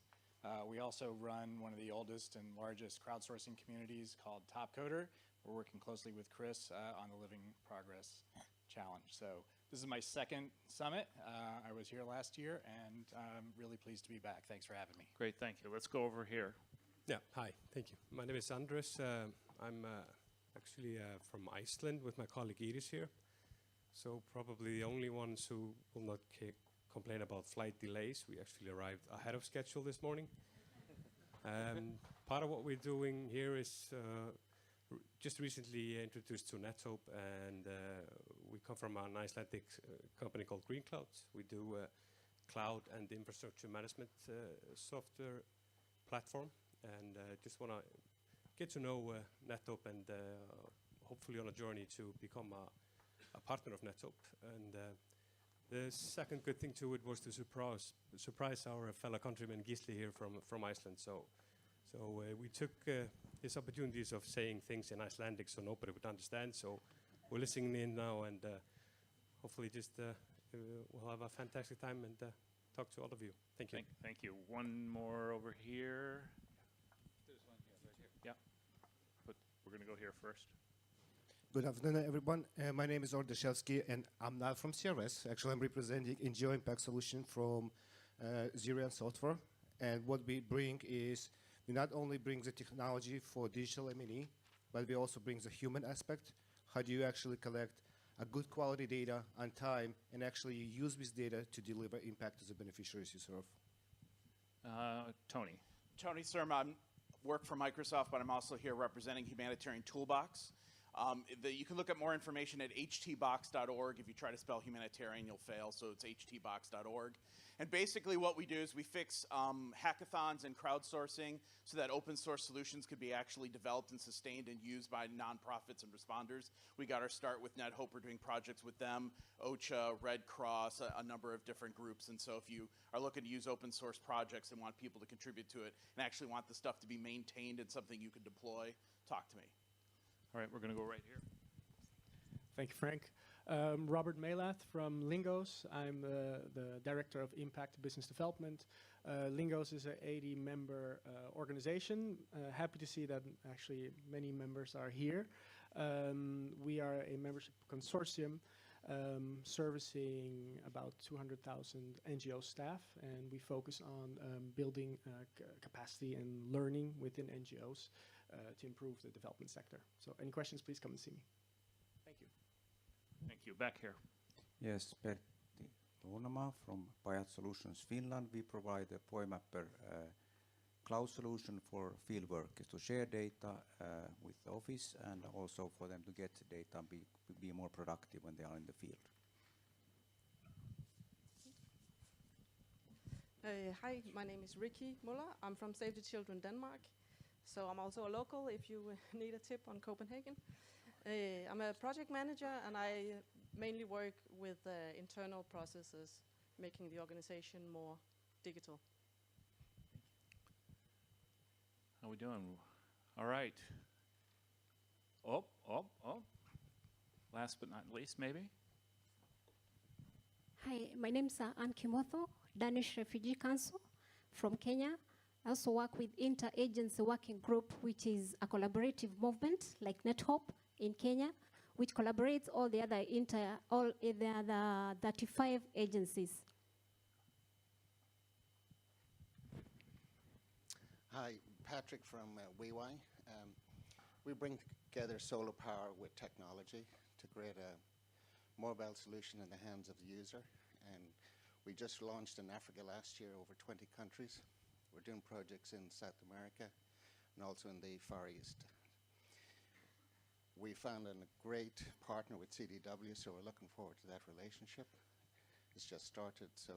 We also run one of the oldest and largest crowdsourcing communities called Topcoder. We're working closely with Chris on the Living Progress Challenge. So this is my second summit. I was here last year, and I'm really pleased to be back. Thanks for having me. Great, thank you. Let's go over here. Yeah, hi, thank you. My name is Andres. I'm actually from Iceland with my colleague Iris here. So probably the only ones who will not complain about flight delays. We actually arrived ahead of schedule this morning. Part of what we're doing here is just recently introduced to NetHope, and we come from an Icelandic company called Green Clouds. We do cloud and infrastructure management software platform, and just want to get to know NetHope and hopefully on a journey to become a partner of NetHope. And the second good thing to it was to surprise our fellow countryman Gisli here from Iceland. So we took these opportunities of saying things in Icelandic so nobody would understand. So we're listening in now, and hopefully just we'll have a fantastic time and talk to all of you. Thank you. Thank you. One more over here. There's one here, right here. Yeah. But we're going to go here first. Good afternoon, everyone. My name is Ordashevsky, and I'm not from CRS. Actually, I'm representing NGO Impact Solution from Zerion Software. And what we bring is, we not only bring the technology for digital M&E, but we also bring the human aspect. How do you actually collect a good quality data on time and actually use this data to deliver impact to the beneficiaries you serve? Tony. Tony Surma, I work for Microsoft, but I'm also here representing Humanitarian Toolbox. You can look at more information at htbox.org. If you try to spell humanitarian, you'll fail, so it's htbox.org. And basically what we do is we fix hackathons and crowdsourcing so that open source solutions could be actually developed and sustained and used by nonprofits and responders. We got our start with NetHope. We're doing projects with them, OCHA, Red Cross, a number of different groups. And so if you are looking to use open source projects and want people to contribute to it and actually want the stuff to be maintained and something you can deploy, talk to me. All right, we're going to go right here. Thank you, Frank. Robert Melath from Lingos. I'm the Director of Impact Business Development. Lingos is an 80-member organization. Happy to see that actually many members are here. We are a membership consortium servicing about 200,000 NGO staff, and we focus on building capacity and learning within NGOs to improve the development sector. So any questions, please come and see me. Thank you. Thank you. Back here. Yes, Pertti Luunama from Payat Solutions Finland. We provide a POIMapper cloud solution for field workers to share data with the office and also for them to get data and be more productive when they are in the field. Hi, my name is Ricky Muller. I'm from Save the Children Denmark. So I'm also a local if you need a tip on Copenhagen. I'm a project manager and I mainly work with internal processes, making the organization more digital. How we doing? All right. Oh. Last but not least, maybe? Hi, my name is Ann Kimotho, Danish Refugee Council from Kenya. I also work with Interagency Working Group, which is a collaborative movement like NetHope in Kenya, which collaborates all the other 35 agencies. Hi, Patrick from WeWi. We bring together solar power with technology to create a mobile solution in the hands of the user. And we just launched in Africa last year, over 20 countries. We're doing projects in South America and also in the Far East. We found a great partner with CDW, so we're looking forward to that relationship. It's just started, so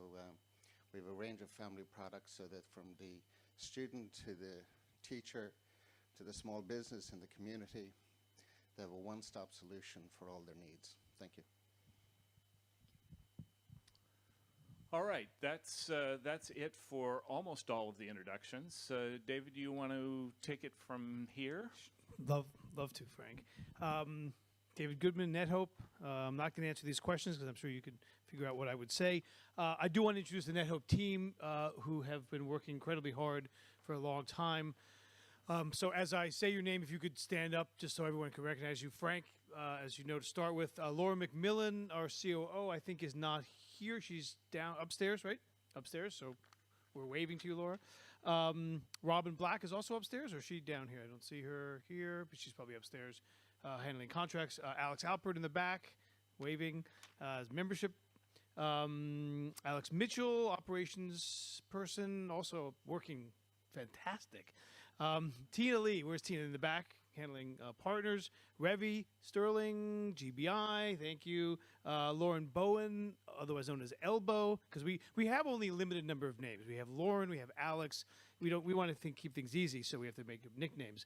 we have a range of family products so that from the student to the teacher to the small business in the community, they have a one-stop solution for all their needs. Thank you. All right, that's it for almost all of the introductions. David, do you want to take it from here? Love to, Frank. David Goodman, NetHope. I'm not going to answer these questions because I'm sure you could figure out what I would say. I do want to introduce the NetHope team who have been working incredibly hard for a long time. So as I say your name, if you could stand up just so everyone can recognize you. Frank, as you know, to start with, Laura McMillan, our COO, I think is not here. She's down upstairs, right? Upstairs, so we're waving to you, Laura. Robin Black is also upstairs, or is she down here? I don't see her here, but she's probably upstairs handling contracts. Alex Alpert in the back, waving as membership. Alex Mitchell, operations person, also working fantastic. Tina Lee, where's Tina in the back? Handling partners. Revi Sterling, GBI, thank you. Lauren Bowen, otherwise known as Elbow, because we have only a limited number of names. We have Lauren, we have Alex. We want to keep things easy, so we have to make up nicknames.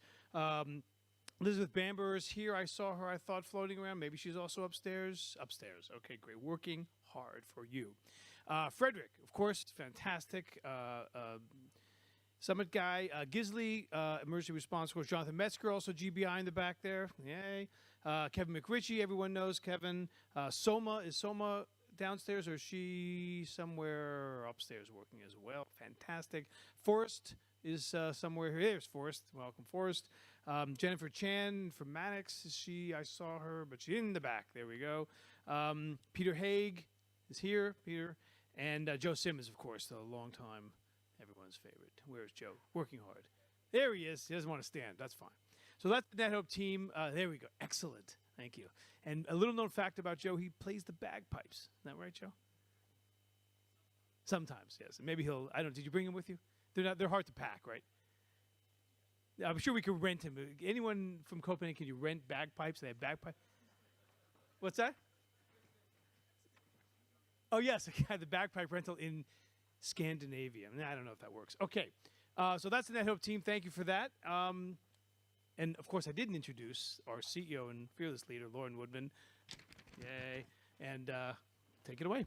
Elizabeth Bamber is here. I saw her, I thought, floating around. Maybe she's also upstairs. Upstairs. Okay, great. Working hard for you. Frederick, of course, fantastic. Summit guy, Gisley, emergency response course. Jonathan Metzger, also GBI in the back there. Yay. Kevin McRitchie, everyone knows Kevin. Soma, is Soma downstairs or is she somewhere upstairs working as well? Fantastic. Forrest is somewhere here. There's Forrest. Welcome, Forrest. Jennifer Chan from Mannix. I saw her, but she's in the back. There we go. Peter Haig is here. Peter. And Joe Simmons, of course, the long time everyone's favorite. Where's Joe? Working hard. There he is. He doesn't want to stand. That's fine. So that's the NetHope team. There we go. Excellent. Thank you. And a little known fact about Joe, he plays the bagpipes. Isn't that right, Joe? Sometimes, yes. Maybe he'll, I don't know, did you bring him with you? They're hard to pack, right? I'm sure we could rent him. Anyone from Copenhagen, can you rent bagpipes? They have bagpipes. What's that? Oh, yes. The bagpipe rental in Scandinavia. I don't know if that works. Okay. So that's the NetHope team. Thank you for that. And, of course, I didn't introduce our CEO and fearless leader, Lauren Woodman. Yay. And take it away.